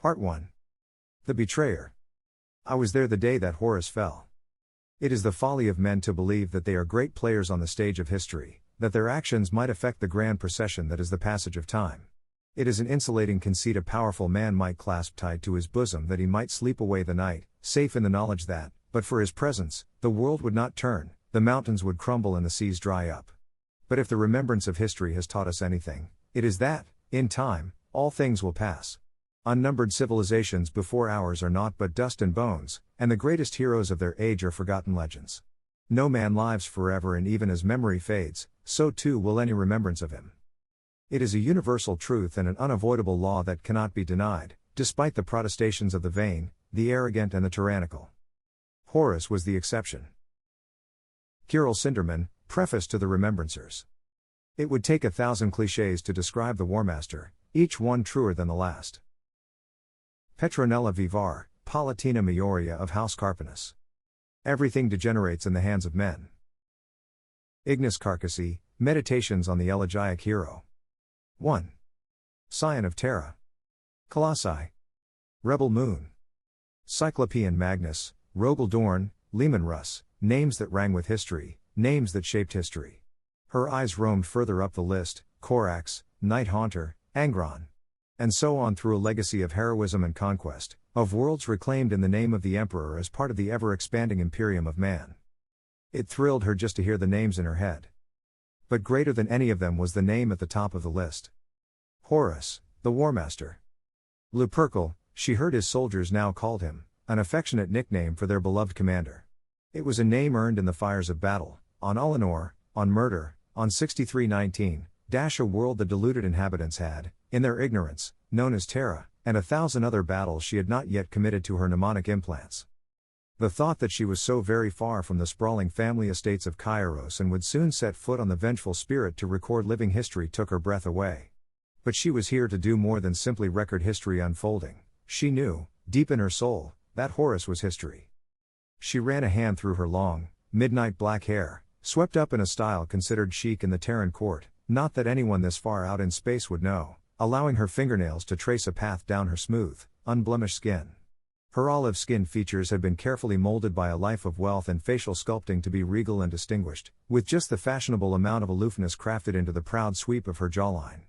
Part 1. The Betrayer. I was there the day that Horus fell. It is the folly of men to believe that they are great players on the stage of history, that their actions might affect the grand procession that is the passage of time. It is an insulating conceit a powerful man might clasp tight to his bosom that he might sleep away the night, safe in the knowledge that, but for his presence, the world would not turn, the mountains would crumble and the seas dry up. But if the remembrance of history has taught us anything, it is that, in time, all things will pass. Unnumbered civilizations before ours are naught but dust and bones, and the greatest heroes of their age are forgotten legends. No man lives forever, and even as memory fades, so too will any remembrance of him. It is a universal truth and an unavoidable law that cannot be denied, despite the protestations of the vain, the arrogant and the tyrannical. Horus was the exception. Kirill Sinderman, Preface to the Remembrancers. It would take 1,000 clichés to describe the War Master, each one truer than the last. Petronella Vivar, Palatina Majoria of House Carpanus. Everything degenerates in the hands of men. Ignis Carcassy, Meditations on the Elegiac Hero. 1. Scion of Terra. Colossi. Rebel Moon. Cyclopean Magnus, Rogel Dorn, Lehman Russ, names that rang with history, names that shaped history. Her eyes roamed further up the list, Corax, Night Haunter, Angron. And so on through a legacy of heroism and conquest, of worlds reclaimed in the name of the Emperor as part of the ever-expanding imperium of man. It thrilled her just to hear the names in her head. But greater than any of them was the name at the top of the list. Horus, the War Master. Lupercal, she heard his soldiers now called him, an affectionate nickname for their beloved commander. It was a name earned in the fires of battle, on Ulanor, on murder, on 6319, a world the deluded inhabitants had, in their ignorance, known as Terra, and 1,000 other battles she had not yet committed to her mnemonic implants. The thought that she was so very far from the sprawling family estates of Kairos and would soon set foot on the vengeful spirit to record living history took her breath away. But she was here to do more than simply record history unfolding. She knew, deep in her soul, that Horus was history. She ran a hand through her long, midnight black hair, swept up in a style considered chic in the Terran court, not that anyone this far out in space would know, allowing her fingernails to trace a path down her smooth, unblemished skin. Her olive-skinned features had been carefully molded by a life of wealth and facial sculpting to be regal and distinguished, with just the fashionable amount of aloofness crafted into the proud sweep of her jawline.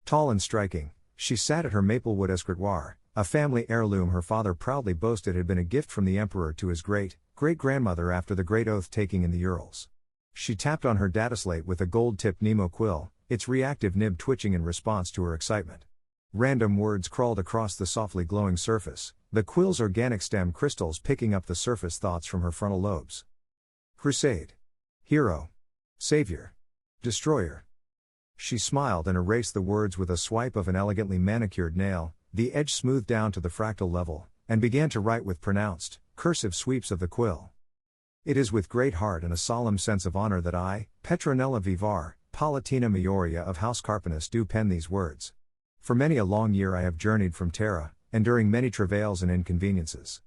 Tall and striking, she sat at her maplewood escritoire, a family heirloom her father proudly boasted had been a gift from the Emperor to his great-great-grandmother after the great oath-taking in the Urals. She tapped on her data slate with a gold-tipped Nemo quill, its reactive nib twitching in response to her excitement. Random words crawled across the softly glowing surface, the quill's organic stem crystals picking up the surface thoughts from her frontal lobes. Crusade. Hero. Savior. Destroyer. She smiled and erased the words with a swipe of an elegantly manicured nail, the edge smoothed down to the fractal level, and began to write with pronounced, cursive sweeps of the quill. It is with great heart and a solemn sense of honor that I, Petronella Vivar, Palatina Majoria of House Carpanus, do pen these words. For many a long year I have journeyed from Terra, enduring many travails and inconveniences.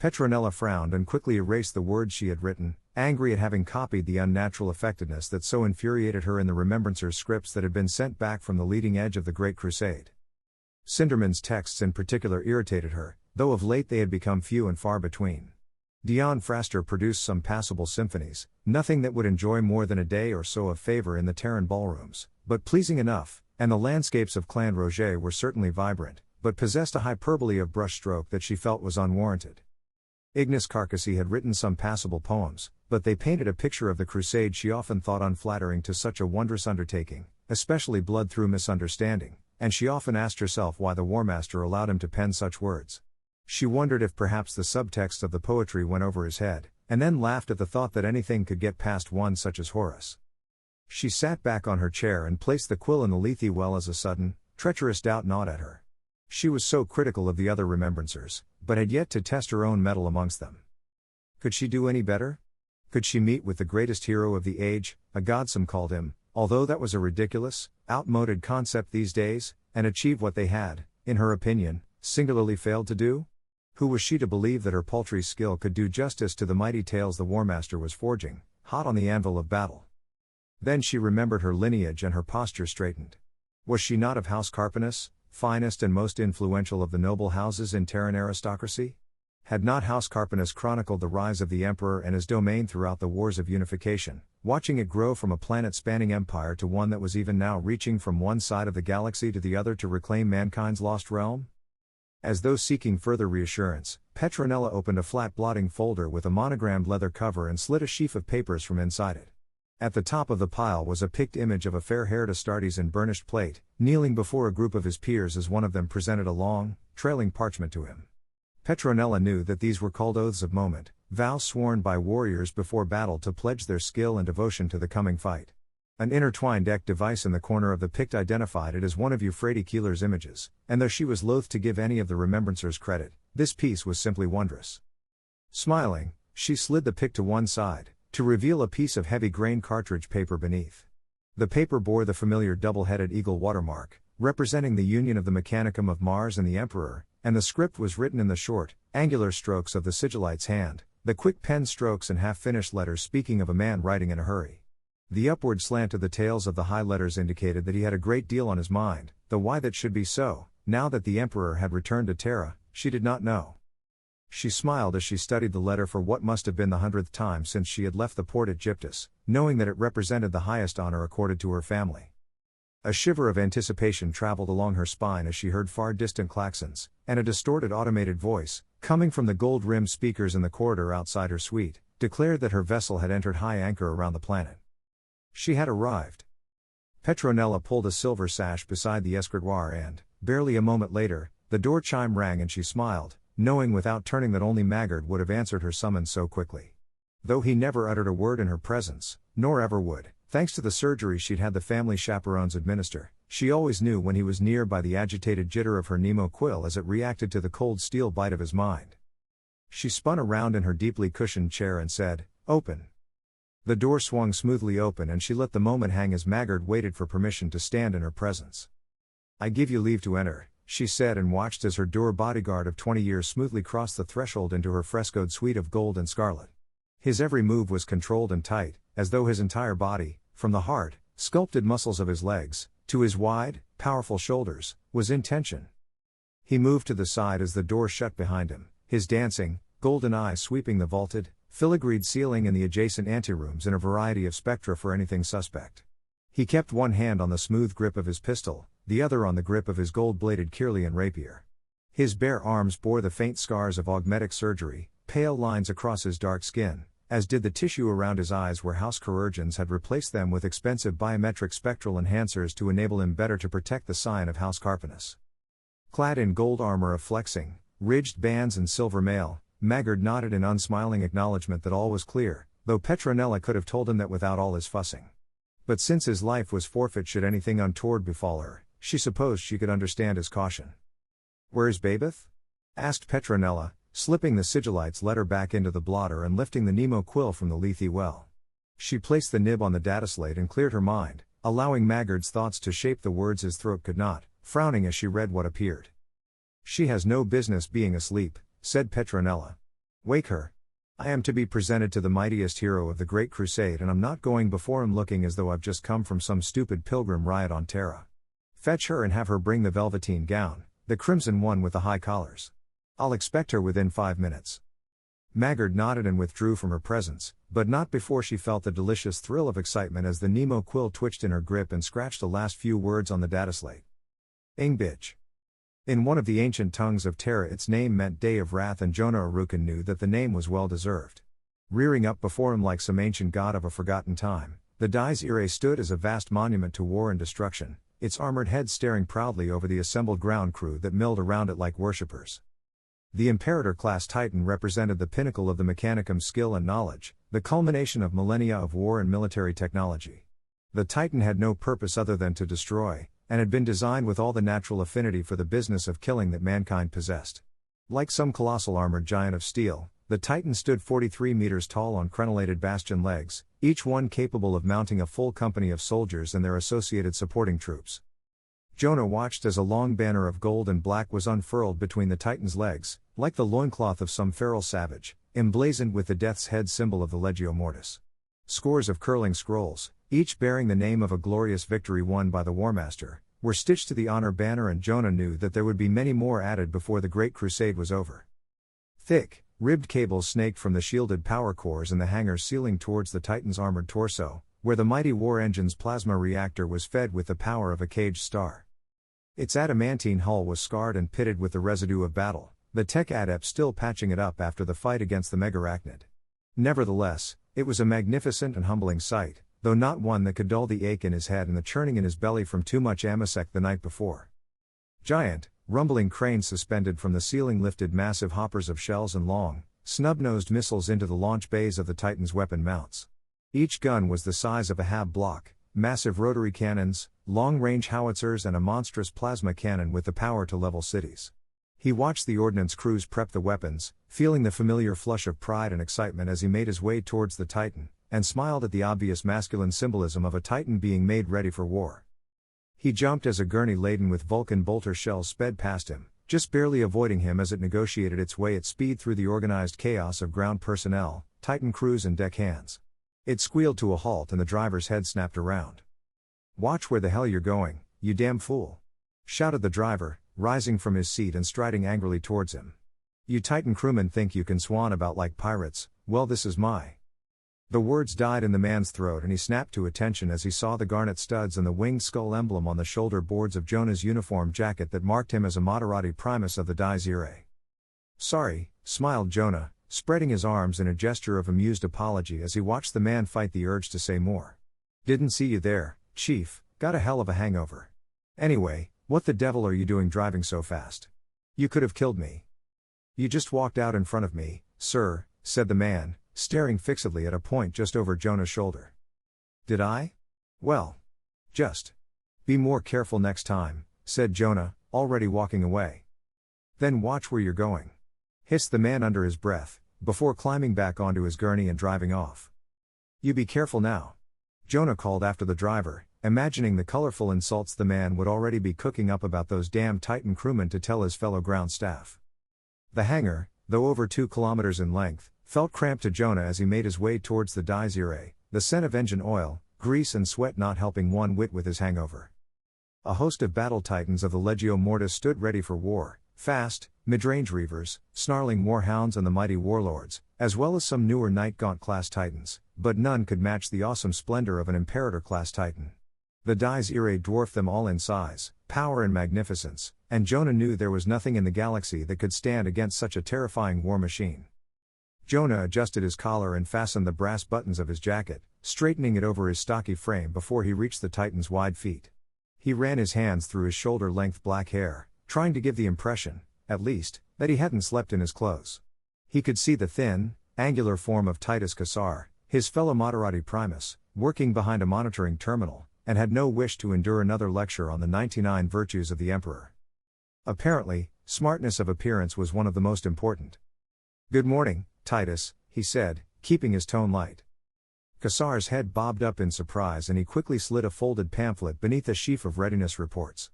Petronella frowned and quickly erased the words she had written, angry at having copied the unnatural effectiveness that so infuriated her in the Remembrancers' scripts that had been sent back from the leading edge of the Great Crusade. Sinderman's texts in particular irritated her, though of late they had become few and far between. Dion Fraster produced some passable symphonies, nothing that would enjoy more than a day or so of favor in the Terran ballrooms, but pleasing enough, and the landscapes of Clan Roger were certainly vibrant, but possessed a hyperbole of brushstroke that she felt was unwarranted. Ignis Carcassy had written some passable poems, but they painted a picture of the crusade she often thought unflattering to such a wondrous undertaking, especially blood through misunderstanding, and she often asked herself why the War Master allowed him to pen such words. She wondered if perhaps the subtext of the poetry went over his head, and then laughed at the thought that anything could get past one such as Horus. She sat back on her chair and placed the quill in the lethe well as a sudden, treacherous doubt gnawed at her. She was so critical of the other Remembrancers, but had yet to test her own mettle amongst them. Could she do any better? Could she meet with the greatest hero of the age, a god some called him, although that was a ridiculous, outmoded concept these days, and achieve what they had, in her opinion, singularly failed to do? Who was she to believe that her paltry skill could do justice to the mighty tales the War Master was forging, hot on the anvil of battle? Then she remembered her lineage and her posture straightened. Was she not of House Carpanus, finest and most influential of the noble houses in Terran aristocracy? Had not House Carpanus chronicled the rise of the Emperor and his domain throughout the Wars of Unification, watching it grow from a planet-spanning empire to one that was even now reaching from one side of the galaxy to the other to reclaim mankind's lost realm? As though seeking further reassurance, Petronella opened a flat blotting folder with a monogrammed leather cover and slid a sheaf of papers from inside it. At the top of the pile was a picked image of a fair-haired Astartes in burnished plate, kneeling before a group of his peers as one of them presented a long, trailing parchment to him. Petronella knew that these were called oaths of moment, vows sworn by warriors before battle to pledge their skill and devotion to the coming fight. An intertwined deck device in the corner of the pict identified it as one of Euphrates Keeler's images, and though she was loath to give any of the remembrancers credit, this piece was simply wondrous. Smiling, she slid the pict to one side, to reveal a piece of heavy grain cartridge paper beneath. The paper bore the familiar double-headed eagle watermark, representing the union of the mechanicum of Mars and the Emperor, and the script was written in the short, angular strokes of the sigillite's hand, the quick pen strokes and half-finished letters speaking of a man writing in a hurry. The upward slant of the tails of the high letters indicated that he had a great deal on his mind, though why that should be so, now that the Emperor had returned to Terra, she did not know. She smiled as she studied the letter for what must have been the 100th time since she had left the port at Gyptus, knowing that it represented the highest honor accorded to her family. A shiver of anticipation traveled along her spine as she heard far distant claxons, and a distorted automated voice, coming from the gold-rimmed speakers in the corridor outside her suite, declared that her vessel had entered high anchor around the planet. She had arrived. Petronella pulled a silver sash beside the escritoire and, barely a moment later, the door chime rang and she smiled, knowing without turning that only Maggard would have answered her summons so quickly. Though he never uttered a word in her presence, nor ever would, thanks to the surgery she'd had the family chaperones administer, she always knew when he was near by the agitated jitter of her Nemo quill as it reacted to the cold steel bite of his mind. She spun around in her deeply cushioned chair and said, "Open." The door swung smoothly open and she let the moment hang as Maggard waited for permission to stand in her presence. "I give you leave to enter," she said, and watched as her door bodyguard of 20 years smoothly crossed the threshold into her frescoed suite of gold and scarlet. His every move was controlled and tight, as though his entire body, from the hard, sculpted muscles of his legs, to his wide, powerful shoulders, was in tension. He moved to the side as the door shut behind him, his dancing, golden eyes sweeping the vaulted, filigreed ceiling and the adjacent anterooms in a variety of spectra for anything suspect. He kept one hand on the smooth grip of his pistol, the other on the grip of his gold-bladed Kirlian rapier. His bare arms bore the faint scars of augmetic surgery, pale lines across his dark skin, as did the tissue around his eyes where house chirurgeons had replaced them with expensive biometric spectral enhancers to enable him better to protect the sign of House Carpanus. Clad in gold armor of flexing, ridged bands and silver mail, Maggard nodded in unsmiling acknowledgement that all was clear, though Petronella could have told him that without all his fussing. But since his life was forfeit should anything untoward befall her, she supposed she could understand his caution. "Where's Babeth?" asked Petronella, slipping the sigillite's letter back into the blotter and lifting the Nemo quill from the Lethe well. She placed the nib on the data slate and cleared her mind, allowing Maggard's thoughts to shape the words his throat could not, frowning as she read what appeared. "She has no business being asleep," said Petronella. "Wake her. I am to be presented to the mightiest hero of the Great Crusade and I'm not going before him looking as though I've just come from some stupid pilgrim riot on Terra. Fetch her and have her bring the velveteen gown, the crimson one with the high collars. I'll expect her within 5 minutes." Maggard nodded and withdrew from her presence, but not before she felt the delicious thrill of excitement as the Nemo quill twitched in her grip and scratched the last few words on the data slate. Ingbitch. In one of the ancient tongues of Terra its name meant Day of Wrath, and Jonah Arukin knew that the name was well deserved. Rearing up before him like some ancient god of a forgotten time, the Dies Irae stood as a vast monument to war and destruction, its armored head staring proudly over the assembled ground crew that milled around it like worshippers. The Imperator-class Titan represented the pinnacle of the Mechanicum's skill and knowledge, the culmination of millennia of war and military technology. The Titan had no purpose other than to destroy, and had been designed with all the natural affinity for the business of killing that mankind possessed. Like some colossal armored giant of steel, the Titan stood 43 meters tall on crenellated bastion legs, each one capable of mounting a full company of soldiers and their associated supporting troops. Jonah watched as a long banner of gold and black was unfurled between the Titan's legs, like the loincloth of some feral savage, emblazoned with the death's head symbol of the Legio Mortis. Scores of curling scrolls, each bearing the name of a glorious victory won by the Warmaster, were stitched to the honor banner, and Jonah knew that there would be many more added before the Great Crusade was over. Thick, ribbed cables snaked from the shielded power cores in the hangar's ceiling towards the Titan's armored torso, where the mighty war engine's plasma reactor was fed with the power of a caged star. Its adamantine hull was scarred and pitted with the residue of battle, the tech adept still patching it up after the fight against the megarachnid. Nevertheless, it was a magnificent and humbling sight, though not one that could dull the ache in his head and the churning in his belly from too much amasec the night before. Giant, rumbling cranes suspended from the ceiling lifted massive hoppers of shells and long, snub-nosed missiles into the launch bays of the Titan's weapon mounts. Each gun was the size of a HAB block, massive rotary cannons, long-range howitzers and a monstrous plasma cannon with the power to level cities. He watched the ordnance crews prep the weapons, feeling the familiar flush of pride and excitement as he made his way towards the Titan, and smiled at the obvious masculine symbolism of a Titan being made ready for war. He jumped as a gurney laden with Vulcan bolter shells sped past him, just barely avoiding him as it negotiated its way at speed through the organized chaos of ground personnel, Titan crews and deck hands. It squealed to a halt and the driver's head snapped around. "Watch where the hell you're going, you damn fool!" shouted the driver, rising from his seat and striding angrily towards him. "You Titan crewmen think you can swan about like pirates, well this is my..." The words died in the man's throat and he snapped to attention as he saw the garnet studs and the winged skull emblem on the shoulder boards of Jonah's uniform jacket that marked him as a Moderati Primus of the Dies Irae. "Sorry," smiled Jonah, spreading his arms in a gesture of amused apology as he watched the man fight the urge to say more. "Didn't see you there, Chief, got a hell of a hangover. Anyway, what the devil are you doing driving so fast? You could have killed me." "You just walked out in front of me, sir," said the man, staring fixedly at a point just over Jonah's shoulder. "Did I? Well. Just be more careful next time," said Jonah, already walking away. "Then watch where you're going," hissed the man under his breath, before climbing back onto his gurney and driving off. "You be careful now," Jonah called after the driver, imagining the colorful insults the man would already be cooking up about those damn Titan crewmen to tell his fellow ground staff. The hangar, though over 2 kilometers in length, felt cramped to Jonah as he made his way towards the Dies Irae, the scent of engine oil, grease and sweat not helping one whit with his hangover. A host of battle titans of the Legio Mortis stood ready for war, fast, mid-range reavers, snarling warhounds and the mighty warlords, as well as some newer Night Gaunt-class titans, but none could match the awesome splendor of an Imperator-class titan. The Dies Irae dwarfed them all in size, power and magnificence, and Jonah knew there was nothing in the galaxy that could stand against such a terrifying war machine. Jonah adjusted his collar and fastened the brass buttons of his jacket, straightening it over his stocky frame before he reached the Titan's wide feet. He ran his hands through his shoulder-length black hair, trying to give the impression, at least, that he hadn't slept in his clothes. He could see the thin, angular form of Titus Cassar, his fellow Moderati Primus, working behind a monitoring terminal, and had no wish to endure another lecture on the 99 virtues of the Emperor. Apparently, smartness of appearance was one of the most important. "Good morning, Titus," he said, keeping his tone light. Cassar's head bobbed up in surprise and he quickly slid a folded pamphlet beneath a sheaf of readiness reports.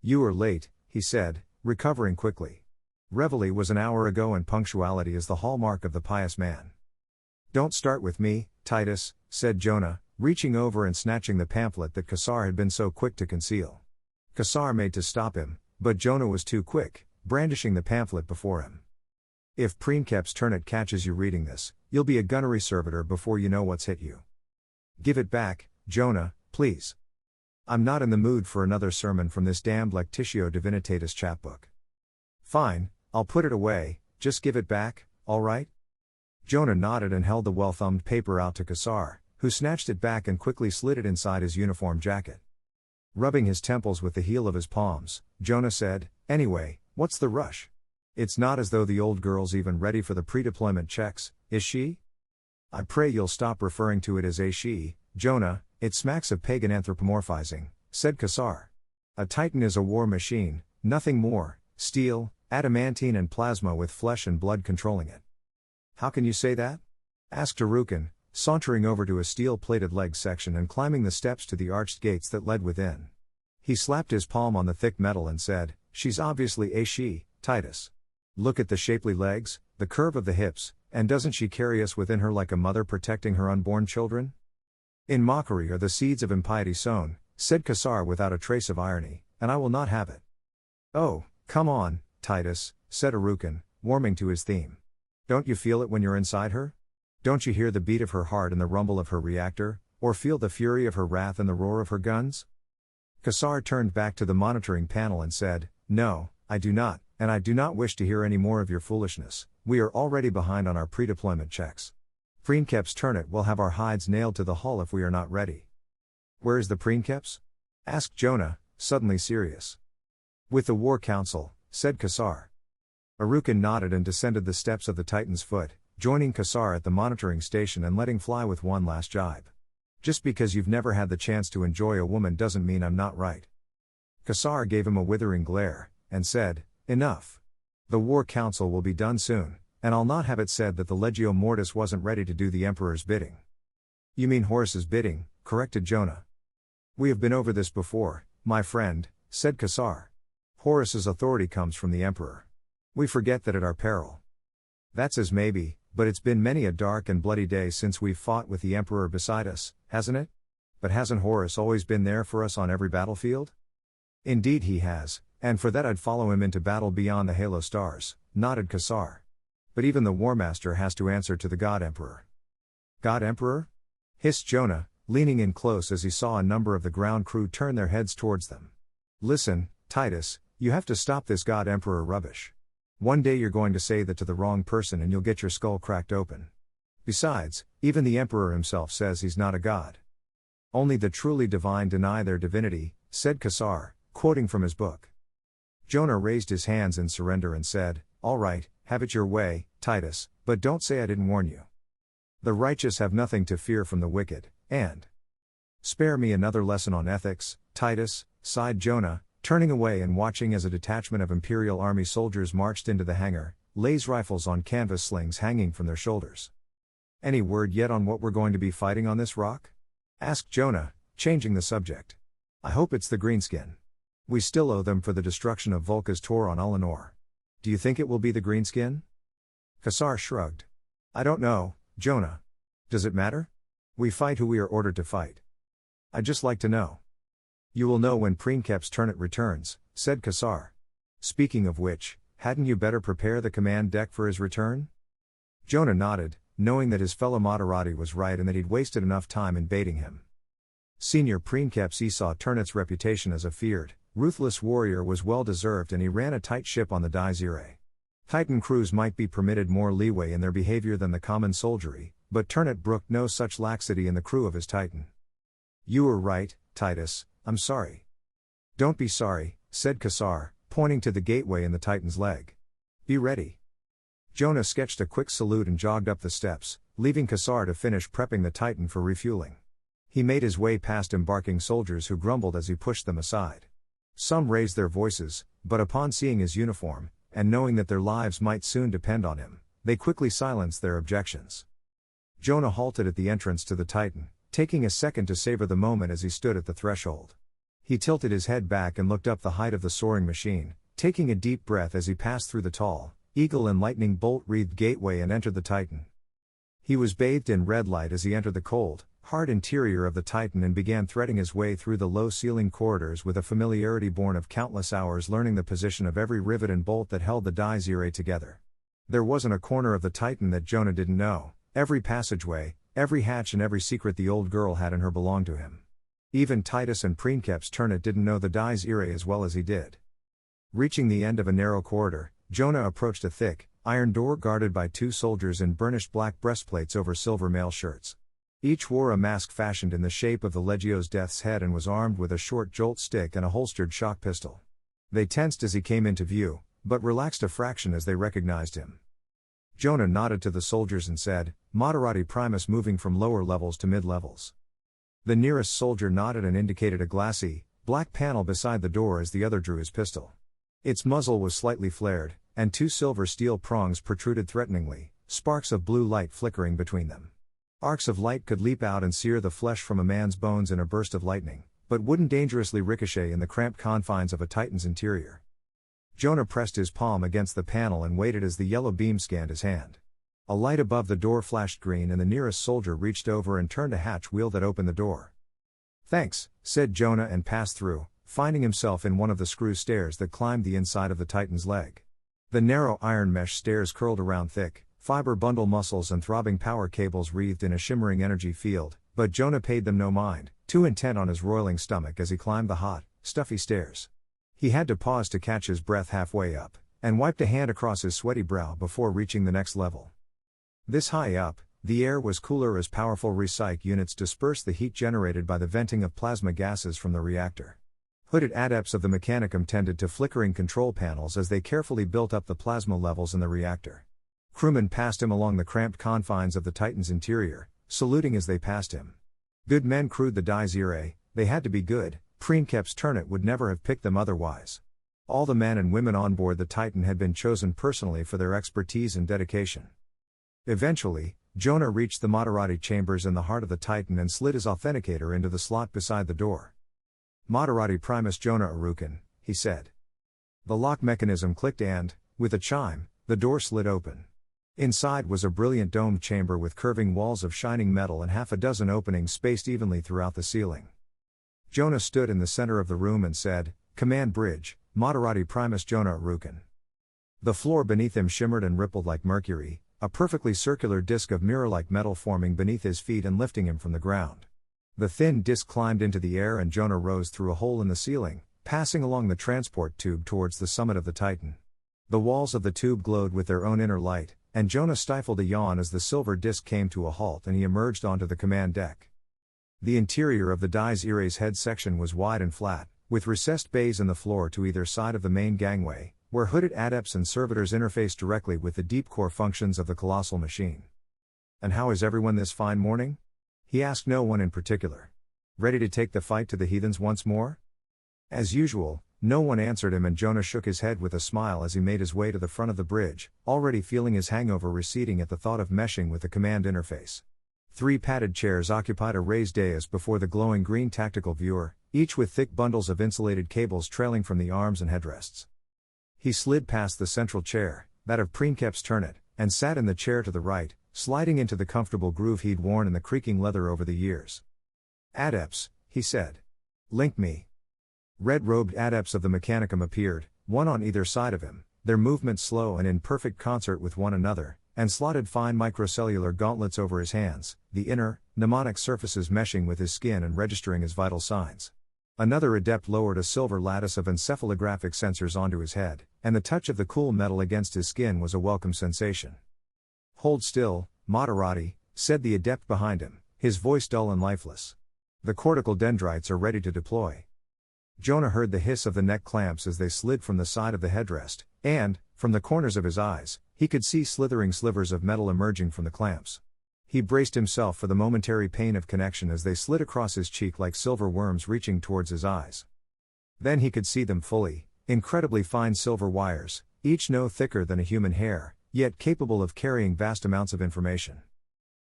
"You are late," he said, recovering quickly. Reveille was an hour ago and punctuality is the hallmark of the pious man. "Don't start with me, Titus," said Jonah, reaching over and snatching the pamphlet that Cassar had been so quick to conceal. Cassar made to stop him, but Jonah was too quick, brandishing the pamphlet before him. "If Princeps Turnet catches you reading this, you'll be a gunnery servitor before you know what's hit you. Give it back, Jonah, please. I'm not in the mood for another sermon from this damned Lectitio Divinitatis chapbook." "Fine, I'll put it away, just give it back, all right?" Jonah nodded and held the well-thumbed paper out to Cassar, who snatched it back and quickly slid it inside his uniform jacket. Rubbing his temples with the heel of his palms, Jonah said, "Anyway, what's the rush? It's not as though the old girl's even ready for the pre-deployment checks, is she?" "I pray you'll stop referring to it as a she, Jonah, it smacks of pagan anthropomorphizing," said Cassar. "A Titan is a war machine, nothing more, steel, adamantine and plasma with flesh and blood controlling it." "How can you say that?" asked Arukin, sauntering over to a steel-plated leg section and climbing the steps to the arched gates that led within. He slapped his palm on the thick metal and said, "She's obviously a she, Titus. Look at the shapely legs, the curve of the hips, and doesn't she carry us within her like a mother protecting her unborn children? In mockery are the seeds of impiety sown, said Caesar without a trace of irony, and I will not have it. Oh, come on, Titus, said Arukin, warming to his theme. Don't you feel it when you're inside her? Don't you hear the beat of her heart and the rumble of her reactor, or feel the fury of her wrath and the roar of her guns? Caesar turned back to the monitoring panel and said, No, I do not, and I do not wish to hear any more of your foolishness. We are already behind on our pre-deployment checks. Princeps Turnet will have our hides nailed to the hull if we are not ready. Where is the Princeps? Asked Jonah, suddenly serious. With the War Council, said Caesar. Arukin nodded and descended the steps of the Titan's foot, joining Caesar at the monitoring station and letting fly with one last jibe. Just because you've never had the chance to enjoy a woman doesn't mean I'm not right. Caesar gave him a withering glare, and said, Enough. The War Council will be done soon, and I'll not have it said that the Legio Mortis wasn't ready to do the Emperor's bidding. You mean Horus's bidding, corrected Jonah. We have been over this before, my friend, said Caesar. Horus's authority comes from the Emperor. We forget that at our peril. That's as maybe, but it's been many a dark and bloody day since we've fought with the Emperor beside us, hasn't it? But hasn't Horus always been there for us on every battlefield? Indeed he has, and for that I'd follow him into battle beyond the halo stars, nodded Caesar. But even the War Master has to answer to the God Emperor. God Emperor? Hissed Jonah, leaning in close as he saw a number of the ground crew turn their heads towards them. Listen, Titus, you have to stop this God Emperor rubbish. One day you're going to say that to the wrong person and you'll get your skull cracked open. Besides, even the Emperor himself says he's not a god. Only the truly divine deny their divinity, said Caesar, quoting from his book. Jonah raised his hands in surrender and said, All right, have it your way, Titus, but don't say I didn't warn you. The righteous have nothing to fear from the wicked, and spare me another lesson on ethics, Titus, sighed Jonah, turning away and watching as a detachment of Imperial Army soldiers marched into the hangar, laser rifles on canvas slings hanging from their shoulders. Any word yet on what we're going to be fighting on this rock? Asked Jonah, changing the subject. I hope it's the Greenskin. We still owe them for the destruction of Volca's Tor on Ulanor. Do you think it will be the Greenskin? Caesar shrugged. I don't know, Jonah. Does it matter? We fight who we are ordered to fight. I'd just like to know. You will know when Princeps Turnet returns, said Caesar. Speaking of which, hadn't you better prepare the command deck for his return? Jonah nodded, knowing that his fellow Moderati was right and that he'd wasted enough time in baiting him. Senior Princeps Esau Turnet's reputation as a feared, ruthless warrior was well deserved and he ran a tight ship on the Dies Irae. Titan crews might be permitted more leeway in their behavior than the common soldiery, but Turnet brooked no such laxity in the crew of his Titan. You were right, Titus, I'm sorry. Don't be sorry, said Caesar, pointing to the gateway in the Titan's leg. Be ready. Jonah sketched a quick salute and jogged up the steps, leaving Caesar to finish prepping the Titan for refueling. He made his way past embarking soldiers who grumbled as he pushed them aside. Some raised their voices, but upon seeing his uniform, and knowing that their lives might soon depend on him, they quickly silenced their objections. Jonah halted at the entrance to the Titan, taking a second to savor the moment as he stood at the threshold. He tilted his head back and looked up the height of the soaring machine, taking a deep breath as he passed through the tall, eagle and lightning bolt-wreathed gateway and entered the Titan. He was bathed in red light as he entered the cold, hard interior of the Titan and began threading his way through the low-ceiling corridors with a familiarity born of countless hours learning the position of every rivet and bolt that held the Dies Irae together. There wasn't a corner of the Titan that Jonah didn't know. Every passageway, every hatch and every secret the old girl had in her belonged to him. Even Titus and Princeps Turnet didn't know the Dies Irae as well as he did. Reaching the end of a narrow corridor, Jonah approached a thick, iron door guarded by two soldiers in burnished black breastplates over silver mail shirts. Each wore a mask fashioned in the shape of the Legio's death's head and was armed with a short jolt stick and a holstered shock pistol. They tensed as he came into view, but relaxed a fraction as they recognized him. Jonah nodded to the soldiers and said, Moderati Primus moving from lower levels to mid-levels. The nearest soldier nodded and indicated a glassy, black panel beside the door as the other drew his pistol. Its muzzle was slightly flared, and two silver steel prongs protruded threateningly, sparks of blue light flickering between them. Arcs of light could leap out and sear the flesh from a man's bones in a burst of lightning, but wouldn't dangerously ricochet in the cramped confines of a Titan's interior. Jonah pressed his palm against the panel and waited as the yellow beam scanned his hand. A light above the door flashed green and the nearest soldier reached over and turned a hatch wheel that opened the door. Thanks, said Jonah and passed through, finding himself in one of the screw stairs that climbed the inside of the Titan's leg. The narrow iron mesh stairs curled around thick, fiber bundle muscles and throbbing power cables wreathed in a shimmering energy field, but Jonah paid them no mind, too intent on his roiling stomach as he climbed the hot, stuffy stairs. He had to pause to catch his breath halfway up, and wiped a hand across his sweaty brow before reaching the next level. This high up, the air was cooler as powerful recyc units dispersed the heat generated by the venting of plasma gases from the reactor. Hooded adepts of the Mechanicum tended to flickering control panels as they carefully built up the plasma levels in the reactor. Crewmen passed him along the cramped confines of the Titan's interior, saluting as they passed him. Good men crewed the godS. They had to be good, Princeps Ternit would never have picked them otherwise. All the men and women on board the Titan had been chosen personally for their expertise and dedication. Eventually, Jonah reached the Moderati chambers in the heart of the Titan and slid his authenticator into the slot beside the door. Moderati Primus Jonah Arukin, he said. The lock mechanism clicked and, with a chime, the door slid open. Inside was a brilliant domed chamber with curving walls of shining metal and half a dozen openings spaced evenly throughout the ceiling. Jonah stood in the center of the room and said, "Command bridge, Moderati Primus Jonah Arukin." The floor beneath him shimmered and rippled like mercury, a perfectly circular disc of mirror-like metal forming beneath his feet and lifting him from the ground. The thin disc climbed into the air and Jonah rose through a hole in the ceiling, passing along the transport tube towards the summit of the Titan. The walls of the tube glowed with their own inner light, and Jonah stifled a yawn as the silver disc came to a halt and he emerged onto the command deck. The interior of the godS head section was wide and flat, with recessed bays in the floor to either side of the main gangway, where hooded adepts and servitors interfaced directly with the deep core functions of the colossal machine. "And how is everyone this fine morning?" he asked no one in particular. "Ready to take the fight to the heathens once more?" As usual, no one answered him and Jonah shook his head with a smile as he made his way to the front of the bridge, already feeling his hangover receding at the thought of meshing with the command interface. 3 padded chairs occupied a raised dais before the glowing green tactical viewer, each with thick bundles of insulated cables trailing from the arms and headrests. He slid past the central chair, that of Princeps Ternit, and sat in the chair to the right, sliding into the comfortable groove he'd worn in the creaking leather over the years. "Adepts," he said. "Link me." Red-robed adepts of the Mechanicum appeared, one on either side of him, their movements slow and in perfect concert with one another, and slotted fine microcellular gauntlets over his hands, the inner, mnemonic surfaces meshing with his skin and registering his vital signs. Another adept lowered a silver lattice of encephalographic sensors onto his head, and the touch of the cool metal against his skin was a welcome sensation. "Hold still, Moderati," said the adept behind him, his voice dull and lifeless. "The cortical dendrites are ready to deploy." Jonah heard the hiss of the neck clamps as they slid from the side of the headrest, and, from the corners of his eyes, he could see slithering slivers of metal emerging from the clamps. He braced himself for the momentary pain of connection as they slid across his cheek like silver worms reaching towards his eyes. Then he could see them fully, incredibly fine silver wires, each no thicker than a human hair, yet capable of carrying vast amounts of information.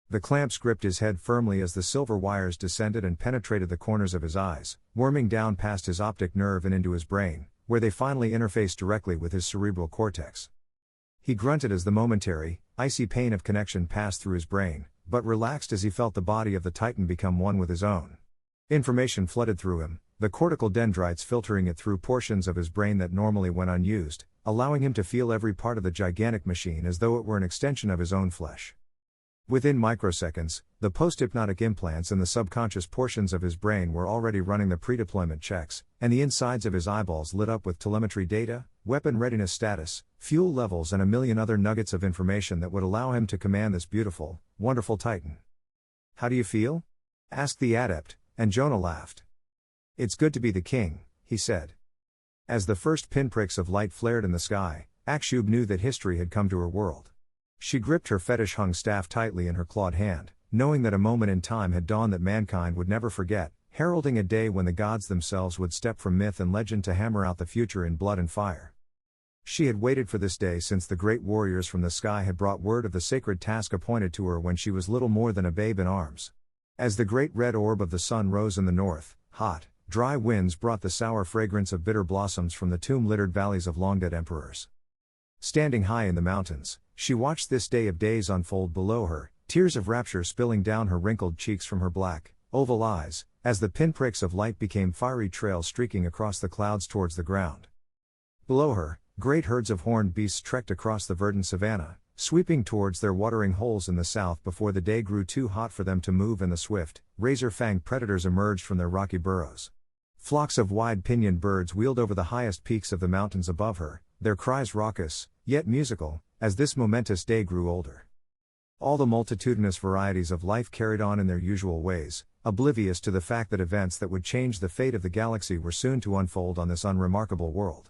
The clamps gripped his head firmly as the silver wires descended and penetrated the corners of his eyes, worming down past his optic nerve and into his brain, where they finally interfaced directly with his cerebral cortex. He grunted as the momentary, icy pain of connection passed through his brain, but relaxed as he felt the body of the Titan become one with his own. Information flooded through him, the cortical dendrites filtering it through portions of his brain that normally went unused, allowing him to feel every part of the gigantic machine as though it were an extension of his own flesh. Within microseconds, the post-hypnotic implants in the subconscious portions of his brain were already running the pre-deployment checks, and the insides of his eyeballs lit up with telemetry data, weapon readiness status, fuel levels and a million other nuggets of information that would allow him to command this beautiful, wonderful Titan. "How do you feel?" asked the adept, and Jonah laughed. "It's good to be the king," he said. As the first pinpricks of light flared in the sky, Akshub knew that history had come to her world. She gripped her fetish-hung staff tightly in her clawed hand, knowing that a moment in time had dawned that mankind would never forget, heralding a day when the gods themselves would step from myth and legend to hammer out the future in blood and fire. She had waited for this day since the great warriors from the sky had brought word of the sacred task appointed to her when she was little more than a babe in arms. As the great red orb of the sun rose in the north, hot, dry winds brought the sour fragrance of bitter blossoms from the tomb-littered valleys of long-dead emperors. Standing high in the mountains, she watched this day of days unfold below her, tears of rapture spilling down her wrinkled cheeks from her black, oval eyes, as the pinpricks of light became fiery trails streaking across the clouds towards the ground. Below her, great herds of horned beasts trekked across the verdant savanna, sweeping towards their watering holes in the south before the day grew too hot for them to move and the swift, razor-fanged predators emerged from their rocky burrows. Flocks of wide-pinioned birds wheeled over the highest peaks of the mountains above her, their cries raucous, yet musical, as this momentous day grew older. All the multitudinous varieties of life carried on in their usual ways, oblivious to the fact that events that would change the fate of the galaxy were soon to unfold on this unremarkable world.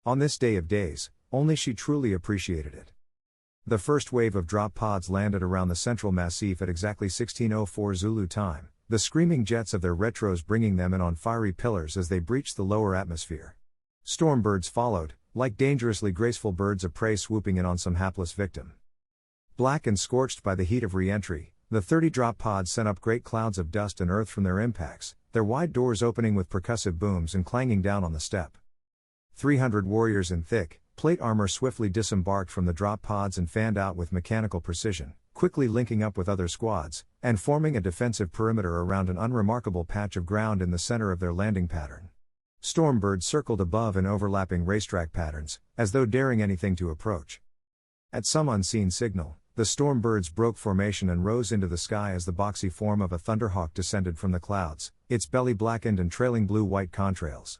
On this day of days, only she truly appreciated it. The first wave of drop pods landed around the central massif at exactly 16:04 Zulu time, the screaming jets of their retros bringing them in on fiery pillars as they breached the lower atmosphere. Stormbirds followed, like dangerously graceful birds of prey swooping in on some hapless victim. Black and scorched by the heat of re-entry, the 30 drop pods sent up great clouds of dust and earth from their impacts, their wide doors opening with percussive booms and clanging down on the steppe. 300 warriors in thick, plate armor swiftly disembarked from the drop pods and fanned out with mechanical precision, quickly linking up with other squads, and forming a defensive perimeter around an unremarkable patch of ground in the center of their landing pattern. Stormbirds circled above in overlapping racetrack patterns, as though daring anything to approach. At some unseen signal, the Stormbirds broke formation and rose into the sky as the boxy form of a thunderhawk descended from the clouds, its belly blackened and trailing blue-white contrails.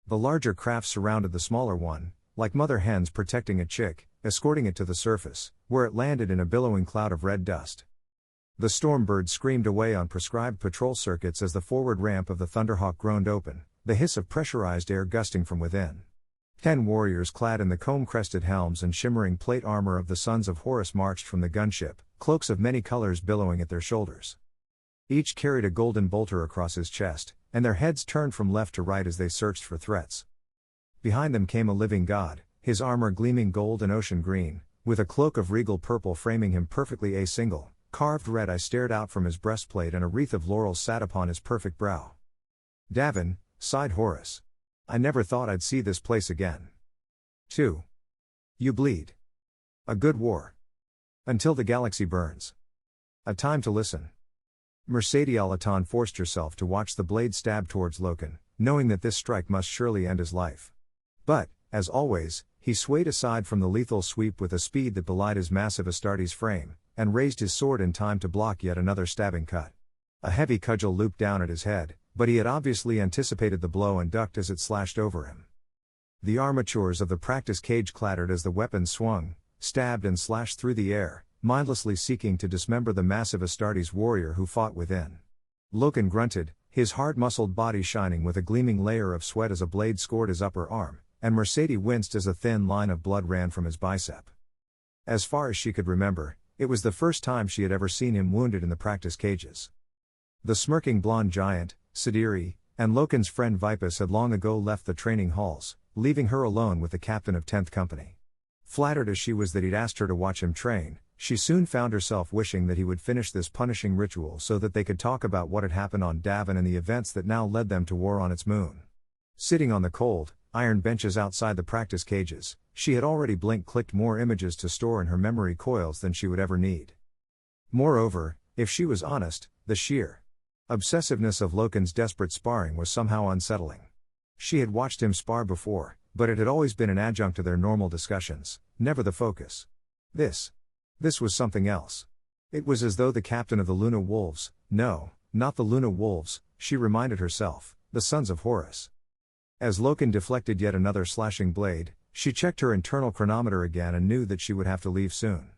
The larger craft surrounded the smaller one, like mother hens protecting a chick, escorting it to the surface, where it landed in a billowing cloud of red dust. The Stormbird screamed away on prescribed patrol circuits as the forward ramp of the Thunderhawk groaned open, the hiss of pressurized air gusting from within. 10 warriors clad in the comb-crested helms and shimmering plate armor of the Sons of Horus marched from the gunship, cloaks of many colors billowing at their shoulders. Each carried a golden bolter across his chest, and their heads turned from left to right as they searched for threats. Behind them came a living god, his armor gleaming gold and ocean green, with a cloak of regal purple framing him perfectly a single, carved red eye stared out from his breastplate and a wreath of laurels sat upon his perfect brow. Davin, sighed Horus. I never thought I'd see this place again. 2. You bleed. A good war. Until the galaxy burns. A time to listen. Mercedes Alaton forced herself to watch the blade stab towards Loken, knowing that this strike must surely end his life. But, as always, he swayed aside from the lethal sweep with a speed that belied his massive Astartes frame, and raised his sword in time to block yet another stabbing cut. A heavy cudgel looped down at his head, but he had obviously anticipated the blow and ducked as it slashed over him. The armatures of the practice cage clattered as the weapon swung, stabbed and slashed through the air, mindlessly seeking to dismember the massive Astartes warrior who fought within. Loken grunted, his hard-muscled body shining with a gleaming layer of sweat as a blade scored his upper arm, and Mercedes winced as a thin line of blood ran from his bicep. As far as she could remember, it was the first time she had ever seen him wounded in the practice cages. The smirking blonde giant, Sidiri, and Loken's friend Vipus had long ago left the training halls, leaving her alone with the captain of 10th Company. Flattered as she was that he'd asked her to watch him train, she soon found herself wishing that he would finish this punishing ritual so that they could talk about what had happened on Davin and the events that now led them to war on its moon. Sitting on the cold, iron benches outside the practice cages, she had already blink-clicked more images to store in her memory coils than she would ever need. Moreover, if she was honest, the sheer obsessiveness of Loken's desperate sparring was somehow unsettling. She had watched him spar before, but it had always been an adjunct to their normal discussions, never the focus. This was something else. It was as though the captain of the Luna Wolves, no, not the Luna Wolves, she reminded herself, the Sons of Horus. As Loken deflected yet another slashing blade, she checked her internal chronometer again and knew that she would have to leave soon.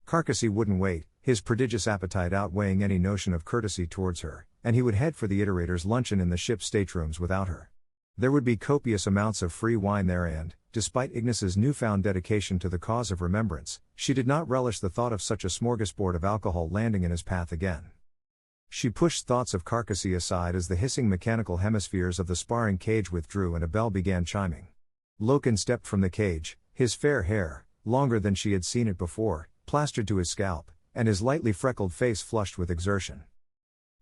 Carcassy wouldn't wait, his prodigious appetite outweighing any notion of courtesy towards her, and he would head for the Iterators' luncheon in the ship's staterooms without her. There would be copious amounts of free wine there and, despite Ignis's newfound dedication to the cause of remembrance, she did not relish the thought of such a smorgasbord of alcohol landing in his path again. She pushed thoughts of Carcassy aside as the hissing mechanical hemispheres of the sparring cage withdrew and a bell began chiming. Loken stepped from the cage, his fair hair, longer than she had seen it before, plastered to his scalp, and his lightly freckled face flushed with exertion.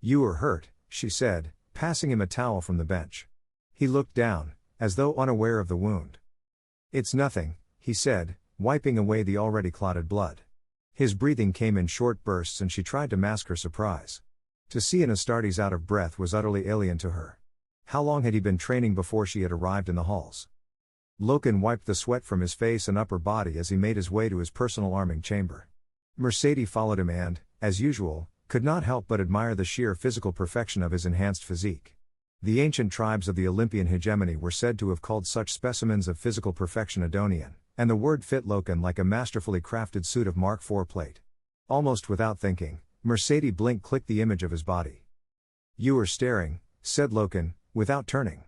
"You are hurt," she said, passing him a towel from the bench. He looked down, as though unaware of the wound. "It's nothing," he said, wiping away the already clotted blood. His breathing came in short bursts and she tried to mask her surprise. To see an Astartes out of breath was utterly alien to her. How long had he been training before she had arrived in the halls? Loken wiped the sweat from his face and upper body as he made his way to his personal arming chamber. Mercedes followed him and, as usual, could not help but admire the sheer physical perfection of his enhanced physique. The ancient tribes of the Olympian hegemony were said to have called such specimens of physical perfection Adonian, and the word fit Loken like a masterfully crafted suit of Mark IV plate. Almost without thinking, Mercedes clicked the image of his body. "You were staring," said Loken, without turning.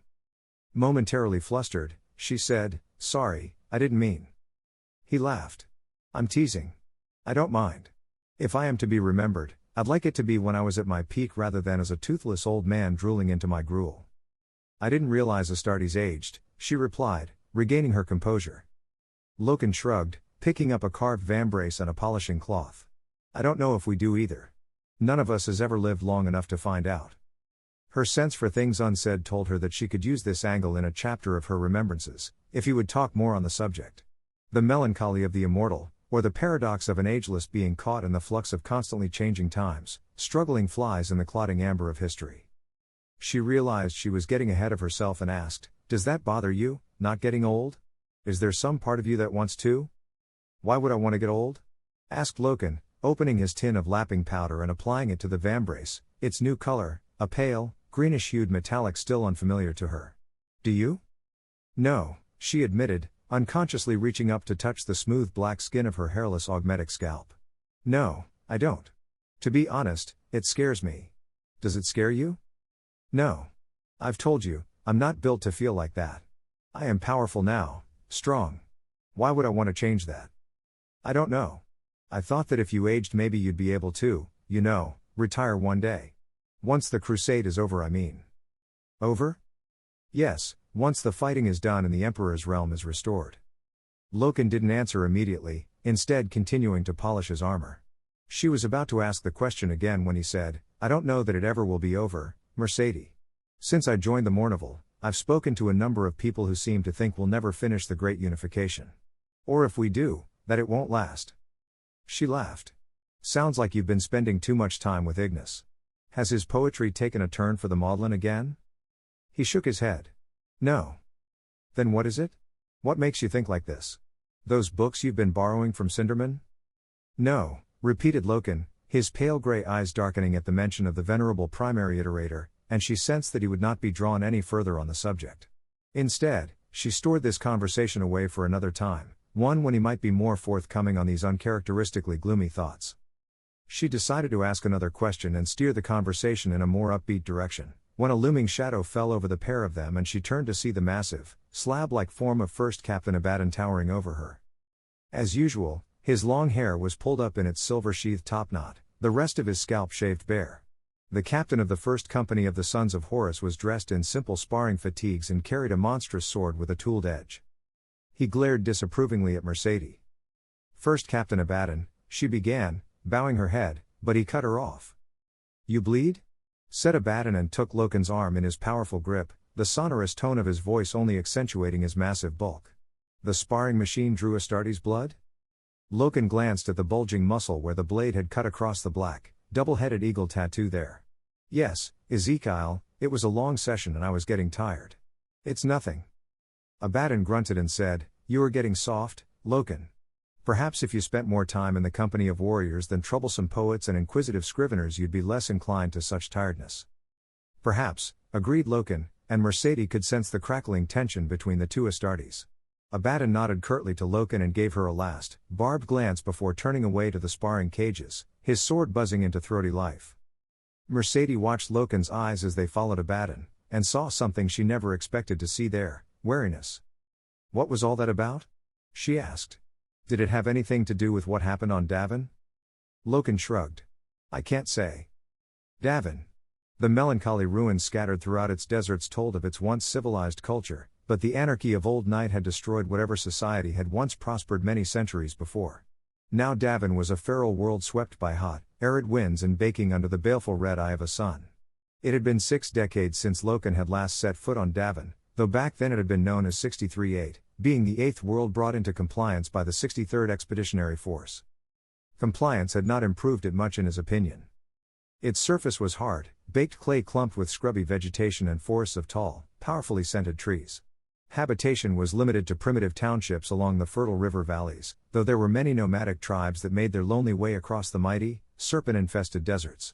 Momentarily flustered, she said, "Sorry, I didn't mean." He laughed. "I'm teasing. I don't mind. If I am to be remembered, I'd like it to be when I was at my peak rather than as a toothless old man drooling into my gruel." "I didn't realize Astartes aged," she replied, regaining her composure. Loken shrugged, picking up a carved vambrace and a polishing cloth. "I don't know if we do either. None of us has ever lived long enough to find out." Her sense for things unsaid told her that she could use this angle in a chapter of her remembrances, if he would talk more on the subject. The melancholy of the immortal, or the paradox of an ageless being caught in the flux of constantly changing times, struggling flies in the clotting amber of history. She realized she was getting ahead of herself and asked, "Does that bother you, not getting old? Is there some part of you that wants to?" "Why would I want to get old?" asked Loken, opening his tin of lapping powder and applying it to the vambrace, its new color, a pale, greenish-hued metallic still unfamiliar to her. "Do you?" "No," she admitted, unconsciously reaching up to touch the smooth black skin of her hairless augmetic scalp. "No, I don't. To be honest, it scares me." "Does it scare you?" "No. I've told you, I'm not built to feel like that. I am powerful now, strong. Why would I want to change that?" "I don't know. I thought that if you aged maybe you'd be able to, retire one day. Once the crusade is over, I mean." "Over?" "Yes, once the fighting is done and the Emperor's realm is restored." Loken didn't answer immediately, instead continuing to polish his armor. She was about to ask the question again when he said, "I don't know that it ever will be over, Mercedes. Since I joined the Mournival, I've spoken to a number of people who seem to think we'll never finish the Great Unification. Or if we do, that it won't last." She laughed. "Sounds like you've been spending too much time with Ignis. Has his poetry taken a turn for the maudlin again?" He shook his head. "No." "Then what is it? What makes you think like this? Those books you've been borrowing from Cinderman?" "No," repeated Loken, his pale gray eyes darkening at the mention of the venerable primary iterator, and she sensed that he would not be drawn any further on the subject. Instead, she stored this conversation away for another time, one when he might be more forthcoming on these uncharacteristically gloomy thoughts. She decided to ask another question and steer the conversation in a more upbeat direction, when a looming shadow fell over the pair of them and she turned to see the massive, slab-like form of First Captain Abaddon towering over her. As usual, his long hair was pulled up in its silver-sheathed topknot, the rest of his scalp shaved bare. The captain of the First Company of the Sons of Horus was dressed in simple sparring fatigues and carried a monstrous sword with a tooled edge. He glared disapprovingly at Mercedes. "First Captain Abaddon," she began, bowing her head, but he cut her off. "You bleed?" said Abaddon and took Loken's arm in his powerful grip, the sonorous tone of his voice only accentuating his massive bulk. "The sparring machine drew Astartes' blood?" Loken glanced at the bulging muscle where the blade had cut across the black, double-headed eagle tattoo there. "Yes, Ezekiel, it was a long session and I was getting tired. It's nothing." Abaddon grunted and said, "You are getting soft, Loken. Perhaps if you spent more time in the company of warriors than troublesome poets and inquisitive scriveners you'd be less inclined to such tiredness." "Perhaps," agreed Loken, and Mercedes could sense the crackling tension between the two Astartes. Abaddon nodded curtly to Loken and gave her a last, barbed glance before turning away to the sparring cages, his sword buzzing into throaty life. Mercedes watched Loken's eyes as they followed Abaddon, and saw something she never expected to see there, wariness. "What was all that about?" she asked. "Did it have anything to do with what happened on Davin?" Loken shrugged. "I can't say. Davin. The melancholy ruins scattered throughout its deserts told of its once civilized culture, but the anarchy of old night had destroyed whatever society had once prospered many centuries before. Now Davin was a feral world swept by hot, arid winds and baking under the baleful red eye of a sun. It had been 6 decades since Loken had last set foot on Davin, though back then it had been known as 63-8, being the 8th world brought into compliance by the 63rd Expeditionary Force. Compliance had not improved it much in his opinion. Its surface was hard, baked clay clumped with scrubby vegetation and forests of tall, powerfully scented trees. Habitation was limited to primitive townships along the fertile river valleys, though there were many nomadic tribes that made their lonely way across the mighty, serpent-infested deserts.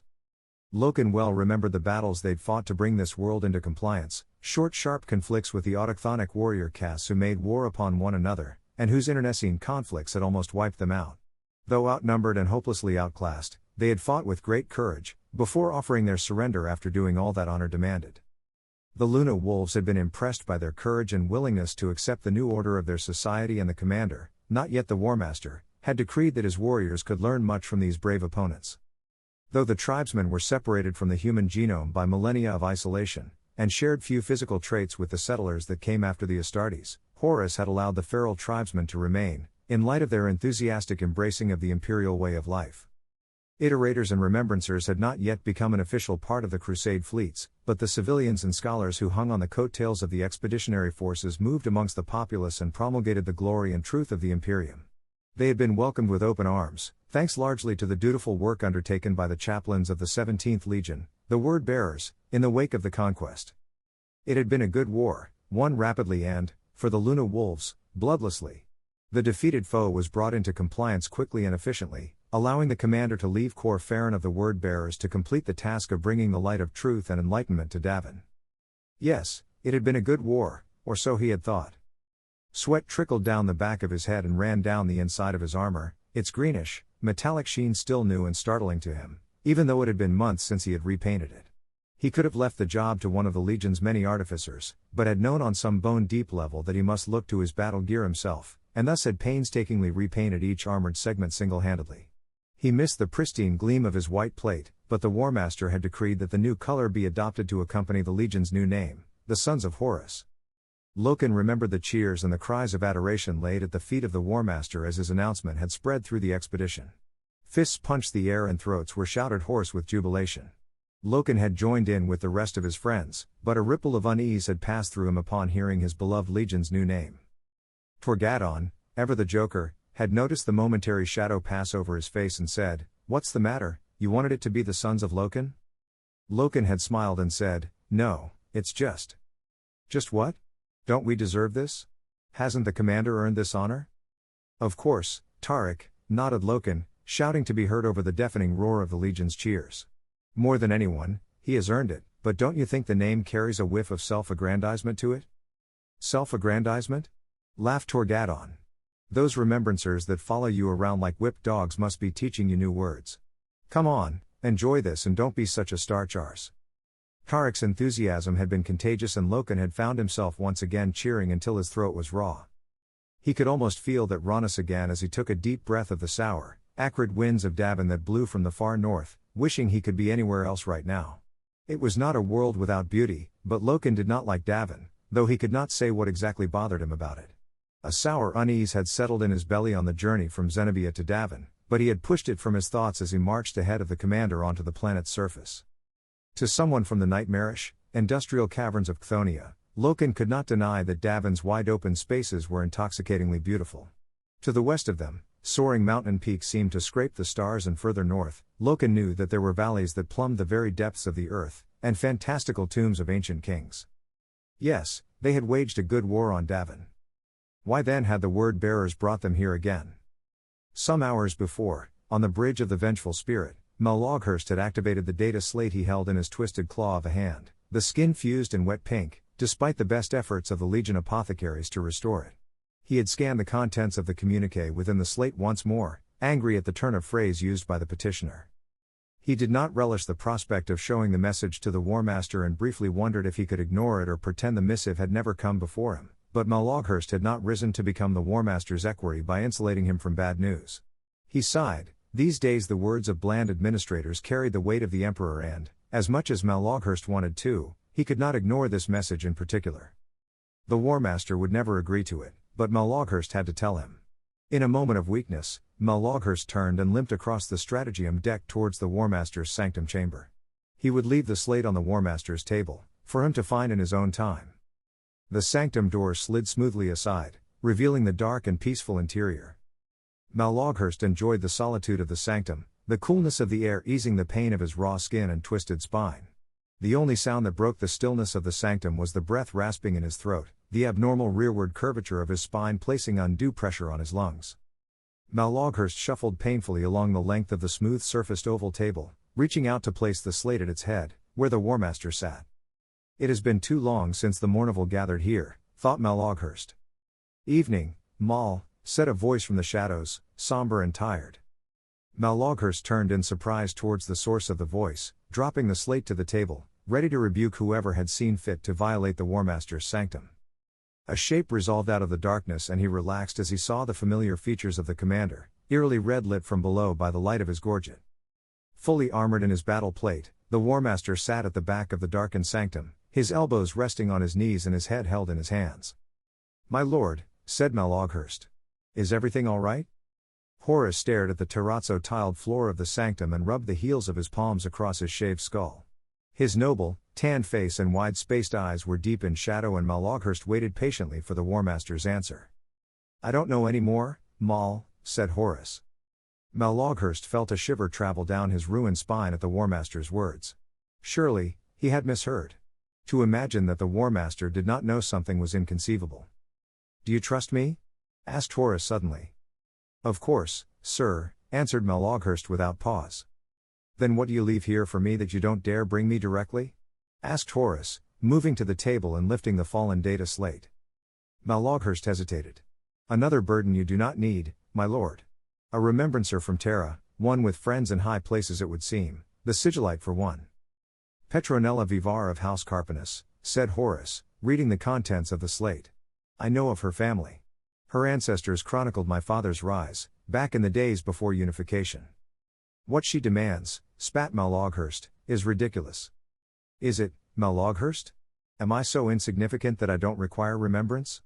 Loken well remembered the battles they'd fought to bring this world into compliance, short sharp conflicts with the autochthonic warrior castes who made war upon one another, and whose internecine conflicts had almost wiped them out. Though outnumbered and hopelessly outclassed, they had fought with great courage, before offering their surrender after doing all that honor demanded. The Luna Wolves had been impressed by their courage and willingness to accept the new order of their society, and the commander, not yet the War Master, had decreed that his warriors could learn much from these brave opponents. Though the tribesmen were separated from the human genome by millennia of isolation, and shared few physical traits with the settlers that came after the Astartes, Horus had allowed the feral tribesmen to remain, in light of their enthusiastic embracing of the imperial way of life. Iterators and remembrancers had not yet become an official part of the Crusade fleets, but the civilians and scholars who hung on the coattails of the expeditionary forces moved amongst the populace and promulgated the glory and truth of the Imperium. They had been welcomed with open arms, thanks largely to the dutiful work undertaken by the chaplains of the 17th Legion, the word-bearers, in the wake of the conquest. It had been a good war, won rapidly and, for the Luna Wolves, bloodlessly. The defeated foe was brought into compliance quickly and efficiently, allowing the commander to leave Cor Farron of the word-bearers to complete the task of bringing the light of truth and enlightenment to Davin. Yes, it had been a good war, or so he had thought. Sweat trickled down the back of his head and ran down the inside of his armor, its greenish, metallic sheen still new and startling to him, even though it had been months since he had repainted it. He could have left the job to one of the Legion's many artificers, but had known on some bone-deep level that he must look to his battle gear himself, and thus had painstakingly repainted each armored segment single-handedly. He missed the pristine gleam of his white plate, but the War Master had decreed that the new color be adopted to accompany the Legion's new name, the Sons of Horus. Loken remembered the cheers and the cries of adoration laid at the feet of the War Master as his announcement had spread through the expedition. Fists punched the air and throats were shouted hoarse with jubilation. Loken had joined in with the rest of his friends, but a ripple of unease had passed through him upon hearing his beloved Legion's new name. Torgadon, ever the joker, had noticed the momentary shadow pass over his face and said, "What's the matter, you wanted it to be the Sons of Loken?" Loken had smiled and said, "No, it's just." "Just what? Don't we deserve this? Hasn't the commander earned this honor?" "Of course," Tarek, nodded Loken, shouting to be heard over the deafening roar of the Legion's cheers. "More than anyone, he has earned it, but don't you think the name carries a whiff of self-aggrandizement to it?" "Self-aggrandizement?" laughed Torgadon. "Those remembrancers that follow you around like whipped dogs must be teaching you new words. Come on, enjoy this and don't be such a starch arse." Tarek's enthusiasm had been contagious and Loken had found himself once again cheering until his throat was raw. He could almost feel that rawness again as he took a deep breath of the sour, acrid winds of Davin that blew from the far north, wishing he could be anywhere else right now. It was not a world without beauty, but Loken did not like Davin, though he could not say what exactly bothered him about it. A sour unease had settled in his belly on the journey from Zenobia to Davin, but he had pushed it from his thoughts as he marched ahead of the commander onto the planet's surface. To someone from the nightmarish, industrial caverns of Chthoniya, Loken could not deny that Davin's wide-open spaces were intoxicatingly beautiful. To the west of them, soaring mountain peaks seemed to scrape the stars, and further north, Loken knew that there were valleys that plumbed the very depths of the earth, and fantastical tombs of ancient kings. Yes, they had waged a good war on Davin. Why then had the word-bearers brought them here again? Some hours before, on the bridge of the Vengeful Spirit, Maloghurst had activated the data slate he held in his twisted claw of a hand, the skin fused and wet pink, despite the best efforts of the Legion apothecaries to restore it. He had scanned the contents of the communique within the slate once more, angry at the turn of phrase used by the petitioner. He did not relish the prospect of showing the message to the War Master and briefly wondered if he could ignore it or pretend the missive had never come before him, but Maloghurst had not risen to become the War Master's equerry by insulating him from bad news. He sighed. These days the words of bland administrators carried the weight of the Emperor and, as much as Maloghurst wanted to, he could not ignore this message in particular. The War Master would never agree to it, but Maloghurst had to tell him. In a moment of weakness, Maloghurst turned and limped across the stratagem deck towards the War Master's sanctum chamber. He would leave the slate on the War Master's table, for him to find in his own time. The sanctum door slid smoothly aside, revealing the dark and peaceful interior. Maloghurst enjoyed the solitude of the sanctum, the coolness of the air easing the pain of his raw skin and twisted spine. The only sound that broke the stillness of the sanctum was the breath rasping in his throat, the abnormal rearward curvature of his spine placing undue pressure on his lungs. Maloghurst shuffled painfully along the length of the smooth-surfaced oval table, reaching out to place the slate at its head, where the War Master sat. It has been too long since the Mournival gathered here, thought Maloghurst. Evening, Mal, said a voice from the shadows, somber and tired. Maloghurst turned in surprise towards the source of the voice, dropping the slate to the table, ready to rebuke whoever had seen fit to violate the War Master's sanctum. A shape resolved out of the darkness and he relaxed as he saw the familiar features of the commander, eerily red-lit from below by the light of his gorget. Fully armored in his battle plate, the War Master sat at the back of the darkened sanctum, his elbows resting on his knees and his head held in his hands. "My lord," said Maloghurst. "Is everything all right?" Horus stared at the terrazzo-tiled floor of the sanctum and rubbed the heels of his palms across his shaved skull. His noble, tanned face and wide-spaced eyes were deep in shadow and Maloghurst waited patiently for the War Master's answer. "I don't know any more, Mal," said Horus. Maloghurst felt a shiver travel down his ruined spine at the War Master's words. Surely, he had misheard. To imagine that the War Master did not know something was inconceivable. "Do you trust me?" asked Horus suddenly. "Of course, sir," answered Maloghurst without pause. "Then what do you leave here for me that you don't dare bring me directly?" asked Horus, moving to the table and lifting the fallen data slate. Maloghurst hesitated. "Another burden you do not need, my lord. A remembrancer from Terra, one with friends in high places it would seem, the sigillite for one." "Petronella Vivar of House Carpanus," said Horus, reading the contents of the slate. "I know of her family. Her ancestors chronicled my father's rise, back in the days before unification. What she demands," spat Maloghurst, "is ridiculous." "Is it, Maloghurst? Am I so insignificant that I don't require remembrance?"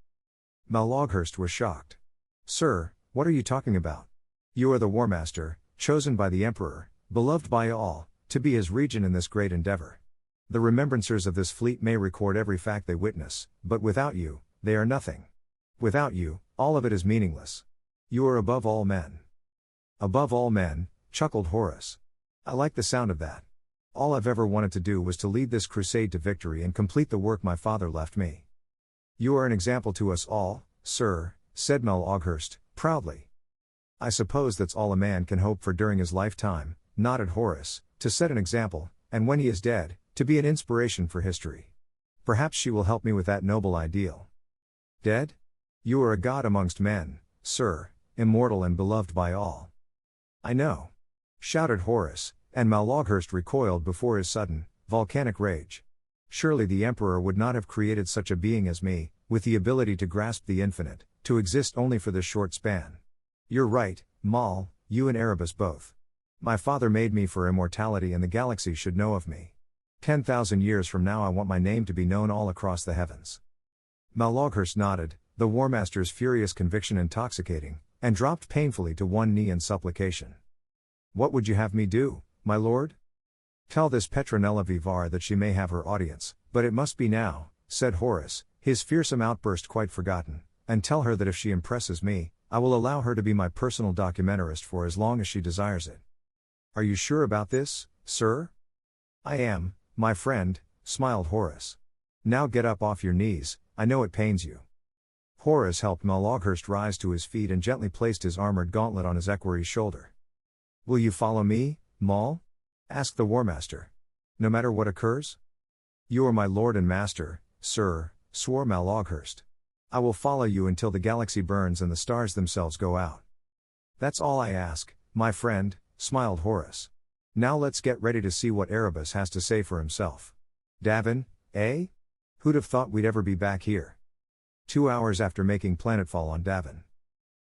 Maloghurst was shocked. "Sir, what are you talking about? You are the War Master, chosen by the Emperor, beloved by all, to be his regent in this great endeavor. The remembrancers of this fleet may record every fact they witness, but without you, they are nothing. Without you, all of it is meaningless. You are above all men." "Above all men," chuckled Horus. "I like the sound of that. All I've ever wanted to do was to lead this crusade to victory and complete the work my father left me." "You are an example to us all, sir," said Maloghurst, proudly. "I suppose that's all a man can hope for during his lifetime," nodded Horus, "to set an example, and when he is dead, to be an inspiration for history. Perhaps she will help me with that noble ideal." "Dead? You are a god amongst men, sir, immortal and beloved by all." "I know," shouted Horus, and Maloghurst recoiled before his sudden, volcanic rage. "Surely the Emperor would not have created such a being as me, with the ability to grasp the infinite, to exist only for this short span. You're right, Mal, you and Erebus both. My father made me for immortality and the galaxy should know of me. 10,000 years from now I want my name to be known all across the heavens." Maloghurst nodded, the War Master's furious conviction intoxicating, and dropped painfully to one knee in supplication. "What would you have me do, my lord?" "Tell this Petronella Vivar that she may have her audience, but it must be now," said Horus, his fearsome outburst quite forgotten, "and tell her that if she impresses me, I will allow her to be my personal documentarist for as long as she desires it." "Are you sure about this, sir?" "I am, my friend," smiled Horus. "Now get up off your knees, I know it pains you." Horus helped Maloghurst rise to his feet and gently placed his armored gauntlet on his equerry's shoulder. "Will you follow me, Mal?" asked the War Master. "No matter what occurs?" "You are my lord and master, sir," swore Maloghurst. "I will follow you until the galaxy burns and the stars themselves go out." "That's all I ask, my friend," smiled Horus. "Now let's get ready to see what Erebus has to say for himself. Davin, eh? Who'd have thought we'd ever be back here?" 2 hours after making planetfall on Davin.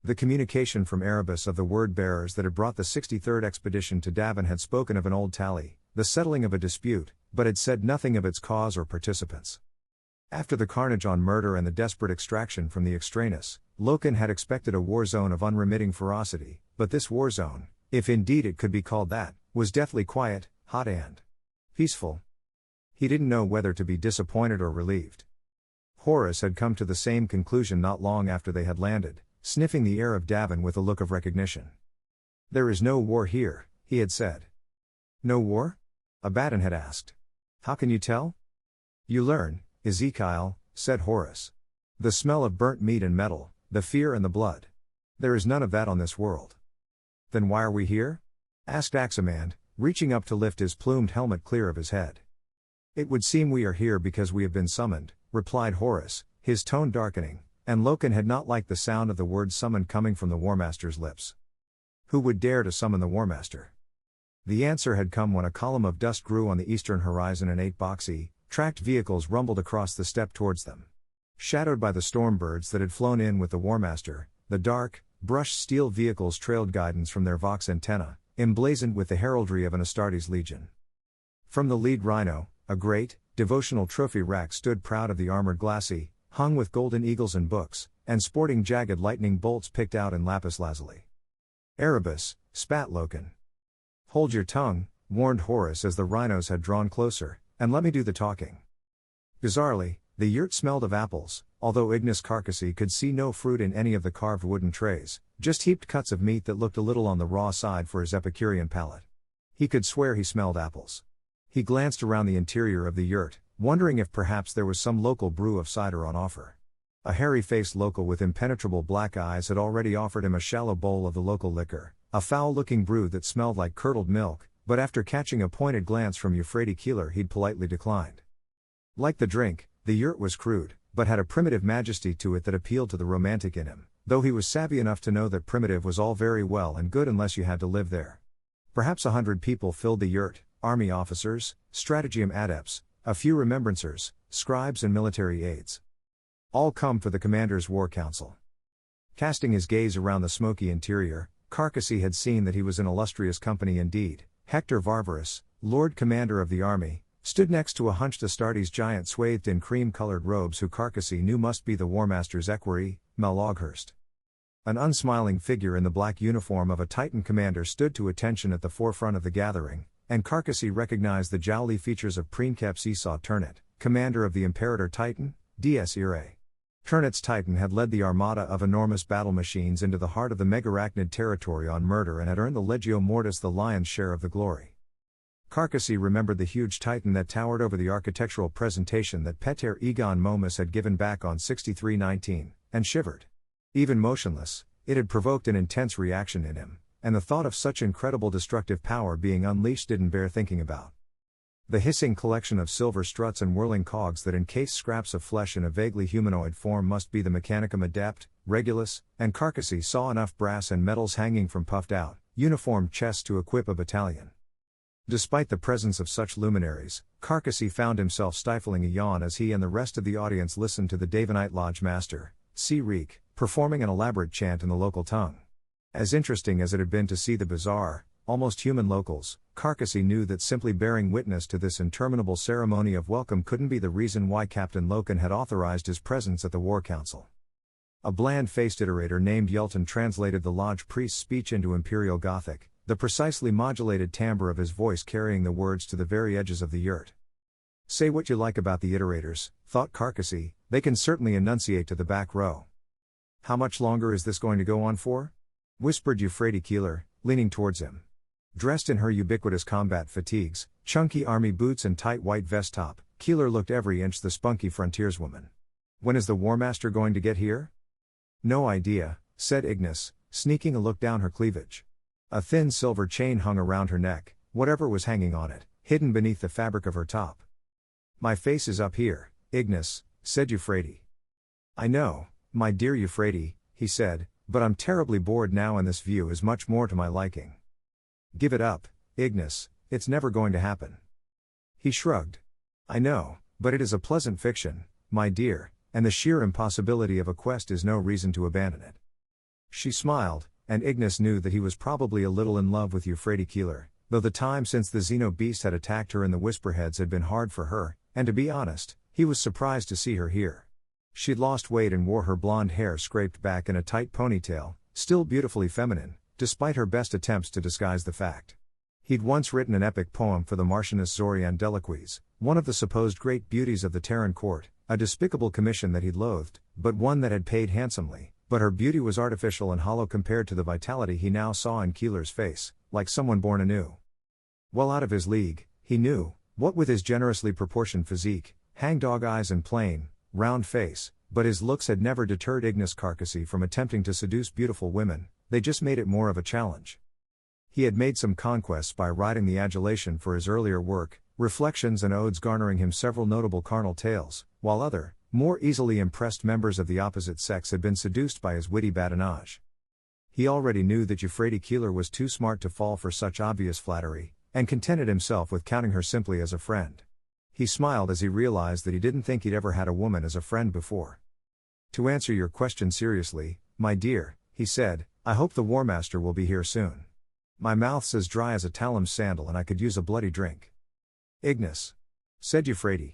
The communication from Erebus of the word-bearers that had brought the 63rd expedition to Davin had spoken of an old tally, the settling of a dispute, but had said nothing of its cause or participants. After the carnage on Murder and the desperate extraction from the extraneous, Loken had expected a war zone of unremitting ferocity, but this war zone, if indeed it could be called that, was deathly quiet, hot and peaceful. He didn't know whether to be disappointed or relieved. Horus had come to the same conclusion not long after they had landed, sniffing the air of Davin with a look of recognition. "There is no war here," he had said. No war? Abaddon had asked. How can you tell? You learn, Ezekiel, said Horus. The smell of burnt meat and metal, the fear and the blood. There is none of that on this world. Then why are we here? Asked Aximand, reaching up to lift his plumed helmet clear of his head. It would seem we are here because we have been summoned, replied Horus, his tone darkening, and Loken had not liked the sound of the word summoned coming from the Warmaster's lips. Who would dare to summon the Warmaster? The answer had come when a column of dust grew on the eastern horizon and 8 boxy, tracked vehicles rumbled across the steppe towards them. Shadowed by the storm birds that had flown in with the Warmaster, the dark, brushed steel vehicles trailed guidance from their Vox antenna, emblazoned with the heraldry of an Astartes legion. From the lead rhino, a great, devotional trophy rack stood proud of the armored glacis, hung with golden eagles and books, and sporting jagged lightning bolts picked out in lapis lazuli. Erebus, spat Loken. Hold your tongue, warned Horus as the rhinos had drawn closer, and let me do the talking. Bizarrely, the yurt smelled of apples, although Ignis Carcassy could see no fruit in any of the carved wooden trays, just heaped cuts of meat that looked a little on the raw side for his Epicurean palate. He could swear he smelled apples. He glanced around the interior of the yurt, wondering if perhaps there was some local brew of cider on offer. A hairy-faced local with impenetrable black eyes had already offered him a shallow bowl of the local liquor, a foul-looking brew that smelled like curdled milk, but after catching a pointed glance from Euphrates Keeler he'd politely declined. Like the drink, the yurt was crude, but had a primitive majesty to it that appealed to the romantic in him, though he was savvy enough to know that primitive was all very well and good unless you had to live there. Perhaps 100 people filled the yurt, army officers, stratagem adepts, a few remembrancers, scribes and military aides. All come for the commander's war council. Casting his gaze around the smoky interior, Carcassy had seen that he was in illustrious company indeed. Hector Varvarus, Lord Commander of the army, stood next to a hunched Astartes giant swathed in cream-colored robes who Carcassy knew must be the Warmaster's equerry, Mel Loghurst. An unsmiling figure in the black uniform of a Titan commander stood to attention at the forefront of the gathering, and Carcassy recognized the jowly features of Princeps Esau Turnit, commander of the Imperator Titan, DS Irae. Turnit's Titan had led the armada of enormous battle machines into the heart of the Megarachnid territory on murder and had earned the Legio Mortis the lion's share of the glory. Carcassy remembered the huge Titan that towered over the architectural presentation that Peter Egon Momus had given back on 6319, and shivered. Even motionless, it had provoked an intense reaction in him, and the thought of such incredible destructive power being unleashed didn't bear thinking about. The hissing collection of silver struts and whirling cogs that encased scraps of flesh in a vaguely humanoid form must be the Mechanicum Adept, Regulus, and Carcassy saw enough brass and metals hanging from puffed-out, uniformed chests to equip a battalion. Despite the presence of such luminaries, Carcassy found himself stifling a yawn as he and the rest of the audience listened to the Davenite Lodge Master, C. Reek, performing an elaborate chant in the local tongue. As interesting as it had been to see the bizarre, almost human locals, Carcassy knew that simply bearing witness to this interminable ceremony of welcome couldn't be the reason why Captain Loken had authorized his presence at the War Council. A bland-faced iterator named Yelton translated the lodge priest's speech into Imperial Gothic, the precisely modulated timbre of his voice carrying the words to the very edges of the yurt. Say what you like about the iterators, thought Carcassy, they can certainly enunciate to the back row. How much longer is this going to go on for? Whispered Euphrates Keeler, leaning towards him. Dressed in her ubiquitous combat fatigues, chunky army boots and tight white vest top, Keeler looked every inch the spunky frontierswoman. When is the Warmaster going to get here? No idea, said Ignis, sneaking a look down her cleavage. A thin silver chain hung around her neck, whatever was hanging on it, hidden beneath the fabric of her top. My face is up here, Ignis, said Euphrates. I know, my dear Euphrates, he said, but I'm terribly bored now and this view is much more to my liking. Give it up, Ignis, it's never going to happen. He shrugged. I know, but it is a pleasant fiction, my dear, and the sheer impossibility of a quest is no reason to abandon it. She smiled, and Ignis knew that he was probably a little in love with Euphrates Keeler, though the time since the Xeno beast had attacked her in the Whisperheads had been hard for her, and to be honest, he was surprised to see her here. She'd lost weight and wore her blonde hair scraped back in a tight ponytail, still beautifully feminine, despite her best attempts to disguise the fact. He'd once written an epic poem for the Marchioness Zorian Delaquise, one of the supposed great beauties of the Terran court, a despicable commission that he'd loathed, but one that had paid handsomely, but her beauty was artificial and hollow compared to the vitality he now saw in Keeler's face, like someone born anew. Well out of his league, he knew, what with his generously proportioned physique, hangdog eyes and plain, round face, but his looks had never deterred Ignace Carcassy from attempting to seduce beautiful women, they just made it more of a challenge. He had made some conquests by riding the adulation for his earlier work, Reflections and Odes garnering him several notable carnal tales, while other, more easily impressed members of the opposite sex had been seduced by his witty badinage. He already knew that Euphrates Keeler was too smart to fall for such obvious flattery, and contented himself with counting her simply as a friend. He smiled as he realized that he didn't think he'd ever had a woman as a friend before. To answer your question seriously, my dear, he said, I hope the War Master will be here soon. My mouth's as dry as a Talam's sandal and I could use a bloody drink. Ignace, said Euphrates.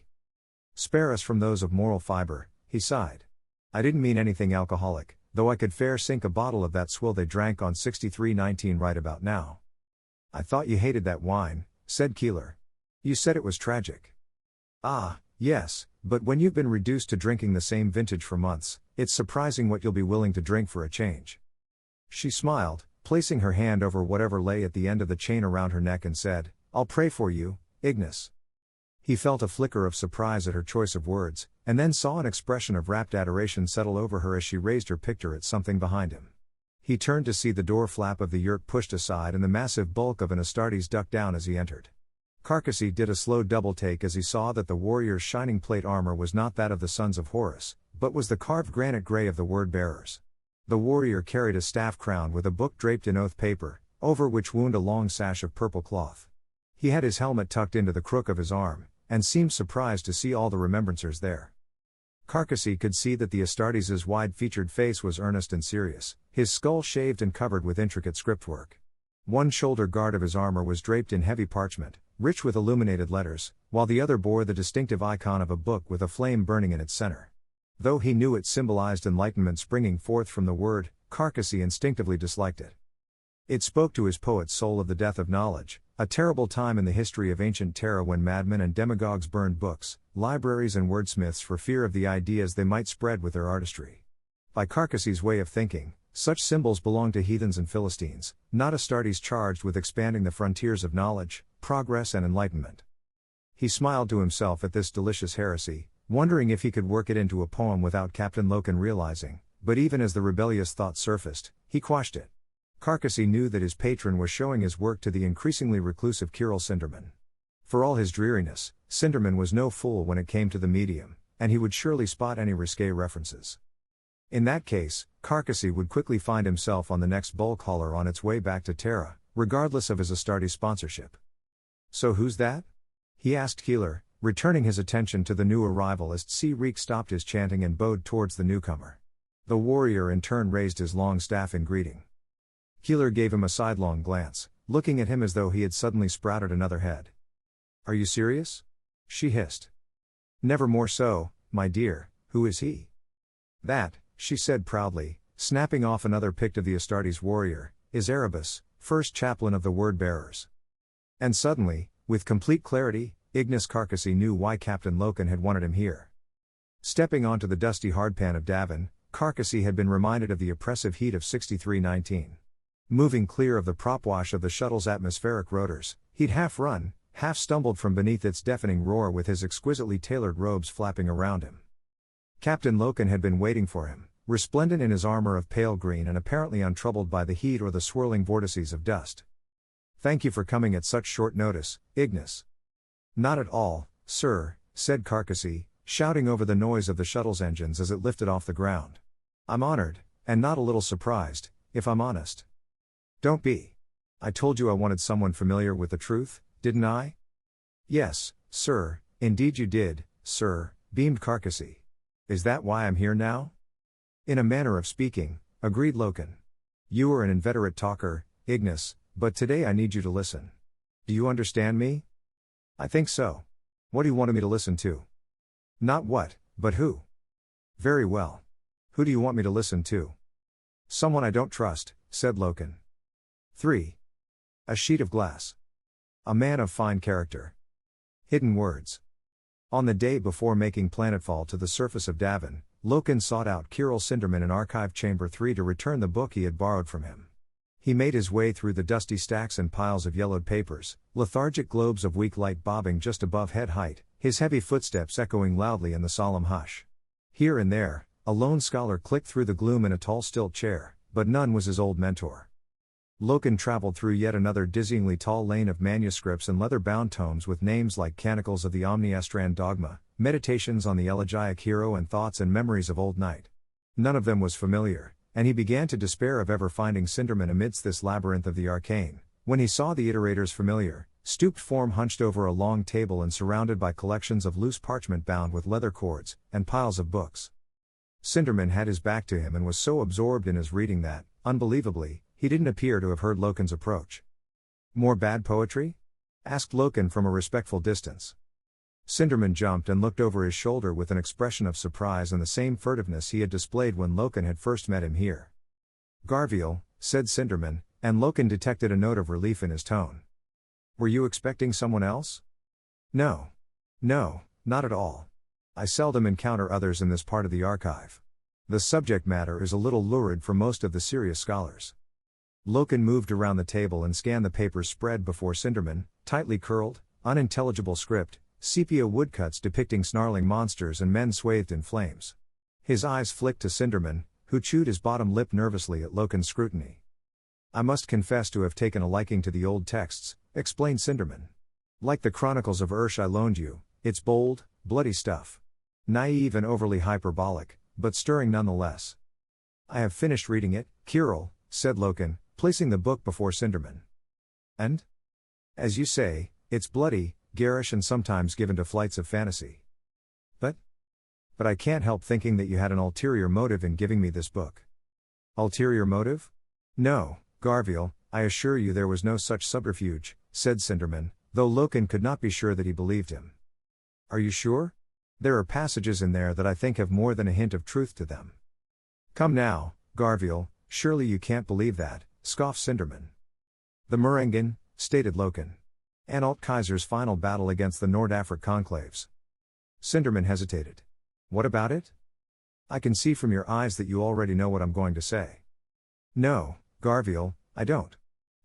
Spare us from those of moral fiber, he sighed. I didn't mean anything alcoholic, though I could fair sink a bottle of that swill they drank on 6319 right about now. I thought you hated that wine, said Keeler. You said it was tragic. Ah, yes, but when you've been reduced to drinking the same vintage for months, it's surprising what you'll be willing to drink for a change. She smiled, placing her hand over whatever lay at the end of the chain around her neck and said, I'll pray for you, Ignace. He felt a flicker of surprise at her choice of words, and then saw an expression of rapt adoration settle over her as she raised her picture at something behind him. He turned to see the door flap of the yurt pushed aside and the massive bulk of an Astartes duck down as he entered. Carcassy did a slow double-take as he saw that the warrior's shining plate armor was not that of the sons of Horus, but was the carved granite gray of the word-bearers. The warrior carried a staff crowned with a book draped in oath paper, over which wound a long sash of purple cloth. He had his helmet tucked into the crook of his arm, and seemed surprised to see all the remembrancers there. Carcassy could see that the Astartes' wide-featured face was earnest and serious, his skull shaved and covered with intricate scriptwork. One shoulder guard of his armor was draped in heavy parchment, rich with illuminated letters, while the other bore the distinctive icon of a book with a flame burning in its center. Though he knew it symbolized enlightenment springing forth from the word, Carcassy instinctively disliked it. It spoke to his poet's soul of the death of knowledge, a terrible time in the history of ancient Terra when madmen and demagogues burned books, libraries and wordsmiths for fear of the ideas they might spread with their artistry. By Carcassy's way of thinking, such symbols belonged to heathens and Philistines, not Astartes charged with expanding the frontiers of knowledge, progress and enlightenment. He smiled to himself at this delicious heresy, wondering if he could work it into a poem without Captain Loken realizing, but even as the rebellious thought surfaced, he quashed it. Carcassy knew that his patron was showing his work to the increasingly reclusive Kirill Sinderman. For all his dreariness, Sinderman was no fool when it came to the medium, and he would surely spot any risque references. In that case, Carcassy would quickly find himself on the next bulk hauler on its way back to Terra, regardless of his Astartes sponsorship. So who's that? He asked Keeler, returning his attention to the new arrival as Tsi-Reek stopped his chanting and bowed towards the newcomer. The warrior in turn raised his long staff in greeting. Keeler gave him a sidelong glance, looking at him as though he had suddenly sprouted another head. Are you serious? She hissed. Never more so, my dear. Who is he? That, she said proudly, snapping off another pict of the Astartes warrior, is Erebus, first chaplain of the word-bearers. And suddenly, with complete clarity, Ignace Carcassy knew why Captain Loken had wanted him here. Stepping onto the dusty hardpan of Davin, Carcassy had been reminded of the oppressive heat of 6319. Moving clear of the propwash of the shuttle's atmospheric rotors, he'd half run, half stumbled from beneath its deafening roar with his exquisitely tailored robes flapping around him. Captain Loken had been waiting for him, resplendent in his armor of pale green and apparently untroubled by the heat or the swirling vortices of dust. Thank you for coming at such short notice, Ignace. Not at all, sir, said Carcassy, shouting over the noise of the shuttle's engines as it lifted off the ground. I'm honored, and not a little surprised, if I'm honest. Don't be. I told you I wanted someone familiar with the truth, didn't I? Yes, sir, indeed you did, sir, beamed Carcassy. Is that why I'm here now? In a manner of speaking, agreed Loken. You are an inveterate talker, Ignace, but today I need you to listen. Do you understand me? I think so. What do you want me to listen to? Not what, but who? Very well. Who do you want me to listen to? Someone I don't trust, said Loken. 3. A sheet of glass. A man of fine character. Hidden words. On the day before making planetfall to the surface of Davin, Loken sought out Kirill Sinderman in Archive Chamber 3 to return the book he had borrowed from him. He made his way through the dusty stacks and piles of yellowed papers, lethargic globes of weak light bobbing just above head height, his heavy footsteps echoing loudly in the solemn hush. Here and there, a lone scholar clicked through the gloom in a tall stilt chair, but none was his old mentor. Loken traveled through yet another dizzyingly tall lane of manuscripts and leather-bound tomes with names like Canticles of the Omniastrand Dogma, Meditations on the Elegiac Hero and Thoughts and Memories of Old Night. None of them was familiar, and he began to despair of ever finding Sinderman amidst this labyrinth of the arcane, when he saw the iterator's familiar, stooped form hunched over a long table and surrounded by collections of loose parchment bound with leather cords, and piles of books. Sinderman had his back to him and was so absorbed in his reading that, unbelievably, he didn't appear to have heard Loken's approach. "More bad poetry?" asked Loken from a respectful distance. Sinderman jumped and looked over his shoulder with an expression of surprise and the same furtiveness he had displayed when Loken had first met him here. "Garviel," said Sinderman, and Loken detected a note of relief in his tone. "Were you expecting someone else?" No, not at all. I seldom encounter others in this part of the archive. The subject matter is a little lurid for most of the serious scholars." Loken moved around the table and scanned the papers spread before Sinderman, tightly curled, unintelligible script, sepia woodcuts depicting snarling monsters and men swathed in flames. His eyes flicked to Sinderman, who chewed his bottom lip nervously at Loken's scrutiny. "I must confess to have taken a liking to the old texts," explained Sinderman. "Like the Chronicles of Ursh I loaned you, it's bold, bloody stuff. Naive and overly hyperbolic, but stirring nonetheless." "I have finished reading it, Kirill," said Loken, placing the book before Sinderman. "And? As you say, it's bloody, garish and sometimes given to flights of fantasy. But I can't help thinking that you had an ulterior motive in giving me this book." "Ulterior motive? No, Garviel, I assure you there was no such subterfuge," said Sinderman, though Loken could not be sure that he believed him. "Are you sure? There are passages in there that I think have more than a hint of truth to them." "Come now, Garviel, surely you can't believe that," scoffed Sinderman. "The Meringen," stated Loken. "Anhalt Kaiser's final battle against the Nordafric conclaves." Sinderman hesitated. "What about it? I can see from your eyes that you already know what I'm going to say." "No, Garviel, I don't.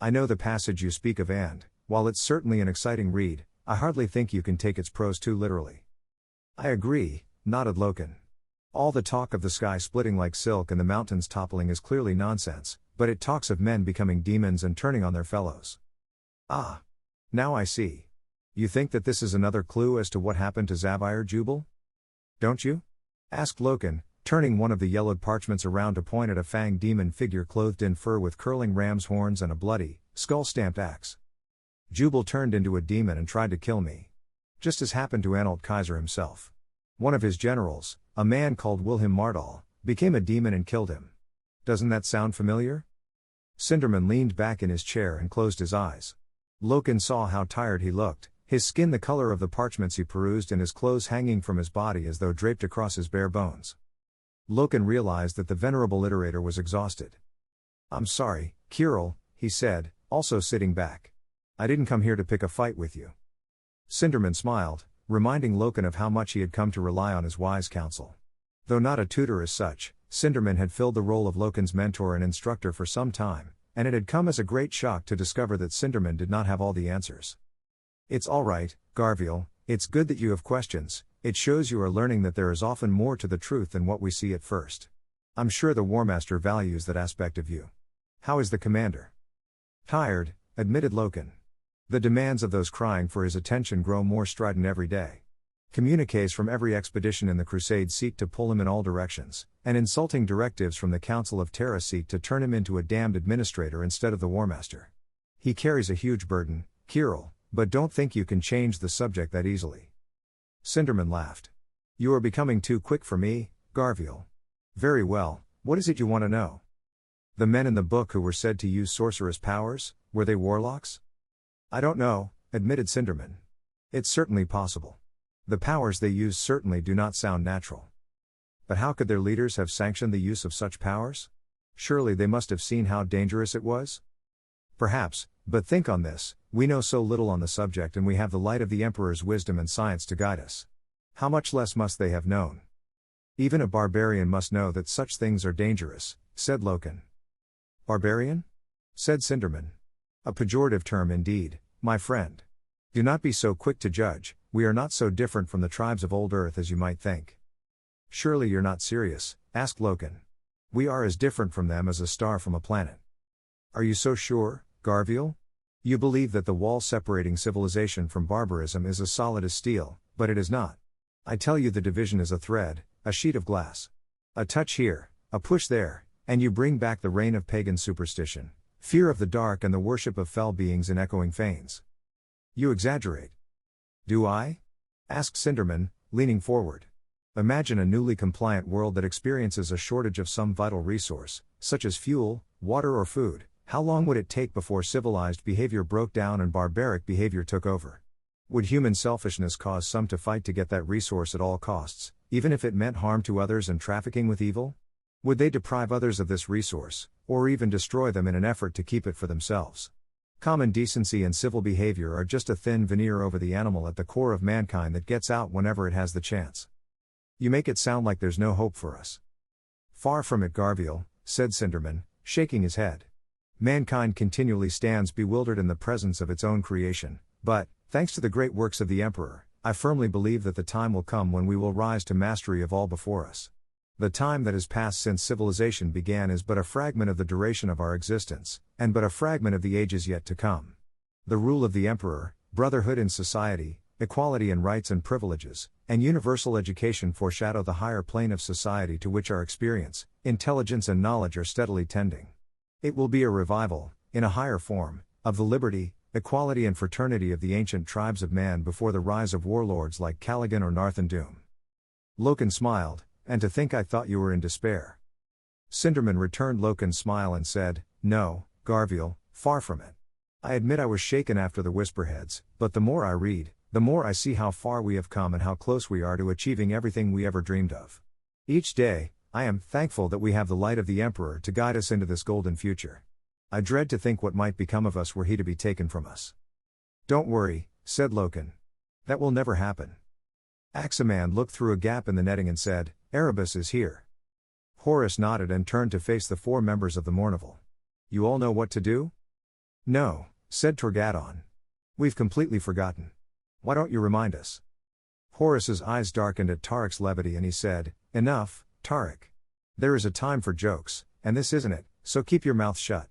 I know the passage you speak of and, while it's certainly an exciting read, I hardly think you can take its prose too literally." "I agree," nodded Loken. "All the talk of the sky splitting like silk and the mountains toppling is clearly nonsense, but it talks of men becoming demons and turning on their fellows." "Ah. Now I see. You think that this is another clue as to what happened to Zavir Jubal? Don't you?" asked Loken, turning one of the yellowed parchments around to point at a fanged demon figure clothed in fur with curling ram's horns and a bloody, skull-stamped axe. "Jubal turned into a demon and tried to kill me. Just as happened to Anhalt Kaiser himself. One of his generals, a man called Wilhelm Mardal, became a demon and killed him. Doesn't that sound familiar?" Sinderman leaned back in his chair and closed his eyes. Loken saw how tired he looked, his skin the color of the parchments he perused and his clothes hanging from his body as though draped across his bare bones. Loken realized that the venerable iterator was exhausted. "I'm sorry, Kirill," he said, also sitting back. "I didn't come here to pick a fight with you." Sinderman smiled, reminding Loken of how much he had come to rely on his wise counsel. Though not a tutor as such, Sinderman had filled the role of Loken's mentor and instructor for some time, and it had come as a great shock to discover that Sinderman did not have all the answers. "It's all right, Garviel, it's good that you have questions, it shows you are learning that there is often more to the truth than what we see at first. I'm sure the War Master values that aspect of you. How is the commander?" "Tired," admitted Loken. "The demands of those crying for his attention grow more strident every day. Communiques from every expedition in the Crusade seek to pull him in all directions, and insulting directives from the Council of Terra seek to turn him into a damned administrator instead of the War Master. He carries a huge burden, Kirill, but don't think you can change the subject that easily." Sinderman laughed. "You are becoming too quick for me, Garviel. Very well, what is it you want to know? The men in the book who were said to use sorcerous powers, were they warlocks?" "I don't know," admitted Sinderman. "It's certainly possible. The powers they use certainly do not sound natural. But how could their leaders have sanctioned the use of such powers? Surely they must have seen how dangerous it was?" "Perhaps, but think on this, we know so little on the subject and we have the light of the Emperor's wisdom and science to guide us. How much less must they have known?" "Even a barbarian must know that such things are dangerous," said Loken. "Barbarian?" said Cinderman. A pejorative term indeed, my friend. Do not be so quick to judge, we are not so different from the tribes of old Earth as you might think. Surely you're not serious, asked Loken. We are as different from them as a star from a planet. Are you so sure, Garviel? You believe that the wall separating civilization from barbarism is as solid as steel, but it is not. I tell you the division is a thread, a sheet of glass. A touch here, a push there, and you bring back the reign of pagan superstition, fear of the dark and the worship of fell beings in echoing fanes. You exaggerate. Do I? asked Cinderman, leaning forward. Imagine a newly compliant world that experiences a shortage of some vital resource, such as fuel, water or food. How long would it take before civilized behavior broke down and barbaric behavior took over? Would human selfishness cause some to fight to get that resource at all costs, even if it meant harm to others and trafficking with evil? Would they deprive others of this resource, or even destroy them in an effort to keep it for themselves? Common decency and civil behavior are just a thin veneer over the animal at the core of mankind that gets out whenever it has the chance. You make it sound like there's no hope for us. Far from it, Garviel, said Cinderman, shaking his head. Mankind continually stands bewildered in the presence of its own creation, but, thanks to the great works of the Emperor, I firmly believe that the time will come when we will rise to mastery of all before us. The time that has passed since civilization began is but a fragment of the duration of our existence, and but a fragment of the ages yet to come. The rule of the Emperor, brotherhood in society, equality in rights and privileges, and universal education foreshadow the higher plane of society to which our experience, intelligence and knowledge are steadily tending. It will be a revival, in a higher form, of the liberty, equality and fraternity of the ancient tribes of man before the rise of warlords like Callaghan or Narthan Doom. Loken smiled, and to think I thought you were in despair. Cinderman returned Loken's smile and said, No, Garviel, far from it. I admit I was shaken after the Whisperheads, but the more I read, the more I see how far we have come and how close we are to achieving everything we ever dreamed of. Each day, I am thankful that we have the light of the Emperor to guide us into this golden future. I dread to think what might become of us were he to be taken from us. Don't worry, said Loken. That will never happen. Axaman looked through a gap in the netting and said, Erebus is here. Horus nodded and turned to face the 4 members of the Mournival. You all know what to do? No, said Torgadon. We've completely forgotten. Why don't you remind us? Horus's eyes darkened at Tariq's levity and he said, Enough, Tariq. There is a time for jokes, and this isn't it, so keep your mouth shut.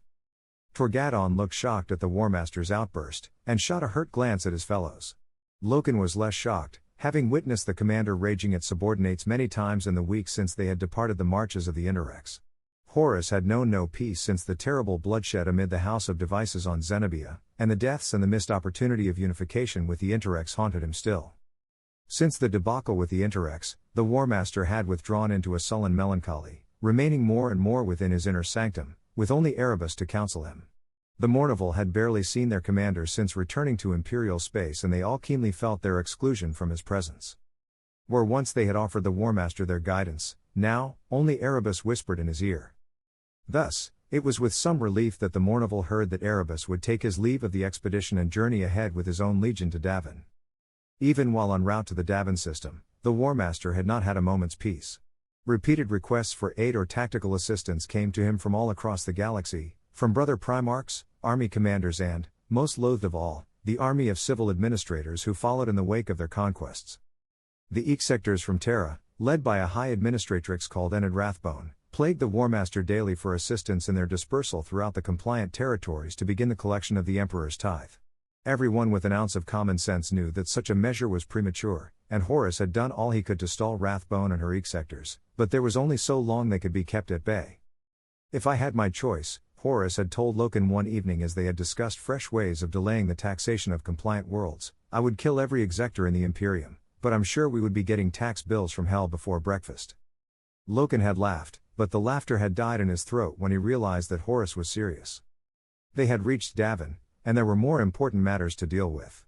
Torgadon looked shocked at the War Master's outburst, and shot a hurt glance at his fellows. Loken was less shocked, having witnessed the commander raging at subordinates many times in the weeks since they had departed the marches of the Interrex. Horus had known no peace since the terrible bloodshed amid the House of Devices on Zenobia, and the deaths and the missed opportunity of unification with the Interrex haunted him still. Since the debacle with the Interrex, the War Master had withdrawn into a sullen melancholy, remaining more and more within his inner sanctum, with only Erebus to counsel him. The Mournival had barely seen their commander since returning to Imperial space and they all keenly felt their exclusion from his presence. Where once they had offered the War Master their guidance, now, only Erebus whispered in his ear. Thus, it was with some relief that the Mournival heard that Erebus would take his leave of the expedition and journey ahead with his own legion to Davin. Even while en route to the Davin system, the War Master had not had a moment's peace. Repeated requests for aid or tactical assistance came to him from all across the galaxy, from brother Primarchs, army commanders and, most loathed of all, the army of civil administrators who followed in the wake of their conquests. The exectors from Terra, led by a high administratrix called Enid Rathbone, plagued the War Master daily for assistance in their dispersal throughout the compliant territories to begin the collection of the Emperor's tithe. Everyone with an ounce of common sense knew that such a measure was premature, and Horus had done all he could to stall Rathbone and her exectors, but there was only so long they could be kept at bay. If I had my choice, Horus had told Loken one evening as they had discussed fresh ways of delaying the taxation of compliant worlds, I would kill every exector in the Imperium, but I'm sure we would be getting tax bills from hell before breakfast. Loken had laughed, but the laughter had died in his throat when he realized that Horus was serious. They had reached Davin, and there were more important matters to deal with.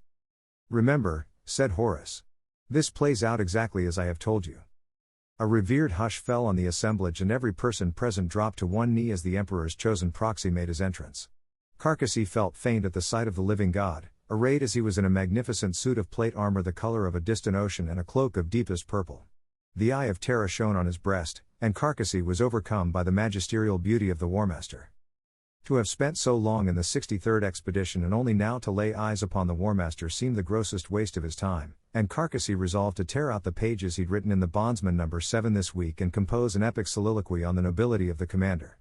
Remember, said Horus. This plays out exactly as I have told you. A revered hush fell on the assemblage and every person present dropped to one knee as the Emperor's chosen proxy made his entrance. Carcassy felt faint at the sight of the living god, arrayed as he was in a magnificent suit of plate armor the color of a distant ocean and a cloak of deepest purple. The eye of Terra shone on his breast, and Carcassy was overcome by the magisterial beauty of the War Master. To have spent so long in the 63rd expedition and only now to lay eyes upon the Warmaster seemed the grossest waste of his time, and Carcassy resolved to tear out the pages he'd written in the Bondsman No. 7 this week and compose an epic soliloquy on the nobility of the commander.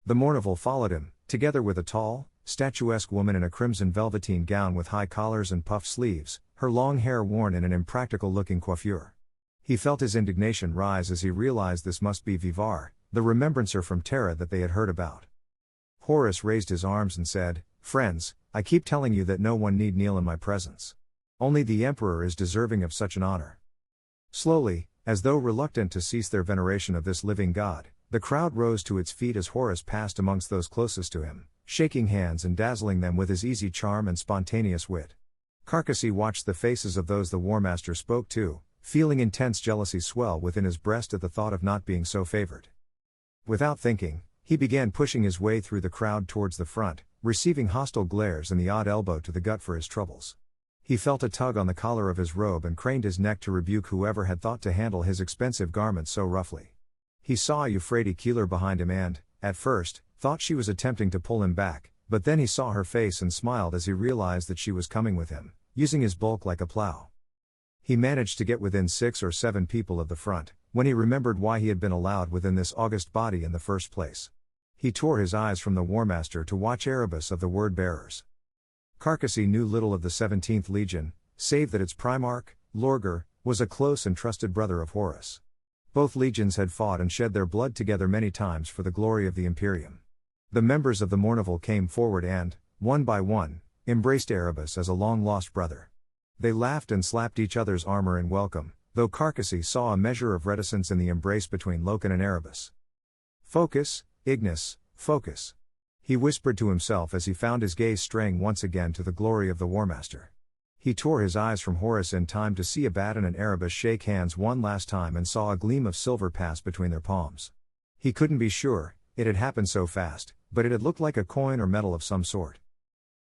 The Mournival followed him, together with a tall, statuesque woman in a crimson velveteen gown with high collars and puffed sleeves, her long hair worn in an impractical-looking coiffure. He felt his indignation rise as he realized this must be Vivar, the remembrancer from Terra that they had heard about. Horace raised his arms and said, "Friends, I keep telling you that no one need kneel in my presence. Only the Emperor is deserving of such an honor." Slowly, as though reluctant to cease their veneration of this living god, the crowd rose to its feet as Horace passed amongst those closest to him, shaking hands and dazzling them with his easy charm and spontaneous wit. Carcassy watched the faces of those the Warmaster spoke to, feeling intense jealousy swell within his breast at the thought of not being so favored. Without thinking, he began pushing his way through the crowd towards the front, receiving hostile glares and the odd elbow to the gut for his troubles. He felt a tug on the collar of his robe and craned his neck to rebuke whoever had thought to handle his expensive garments so roughly. He saw Euphrates Keeler behind him and, at first, thought she was attempting to pull him back, but then he saw her face and smiled as he realized that she was coming with him, using his bulk like a plow. He managed to get within 6 or 7 people of the front, when he remembered why he had been allowed within this august body in the first place. He tore his eyes from the Warmaster to watch Erebus of the word-bearers. Carcassy knew little of the 17th Legion, save that its Primarch, Lorgar, was a close and trusted brother of Horus. Both legions had fought and shed their blood together many times for the glory of the Imperium. The members of the Mournival came forward and, one by one, embraced Erebus as a long-lost brother. They laughed and slapped each other's armor in welcome, though Carcassy saw a measure of reticence in the embrace between Loken and Erebus. "Focus, Ignis, focus," he whispered to himself as he found his gaze straying once again to the glory of the Warmaster. He tore his eyes from Horus in time to see Abaddon and Erebus shake hands one last time and saw a gleam of silver pass between their palms. He couldn't be sure, it had happened so fast, but it had looked like a coin or medal of some sort.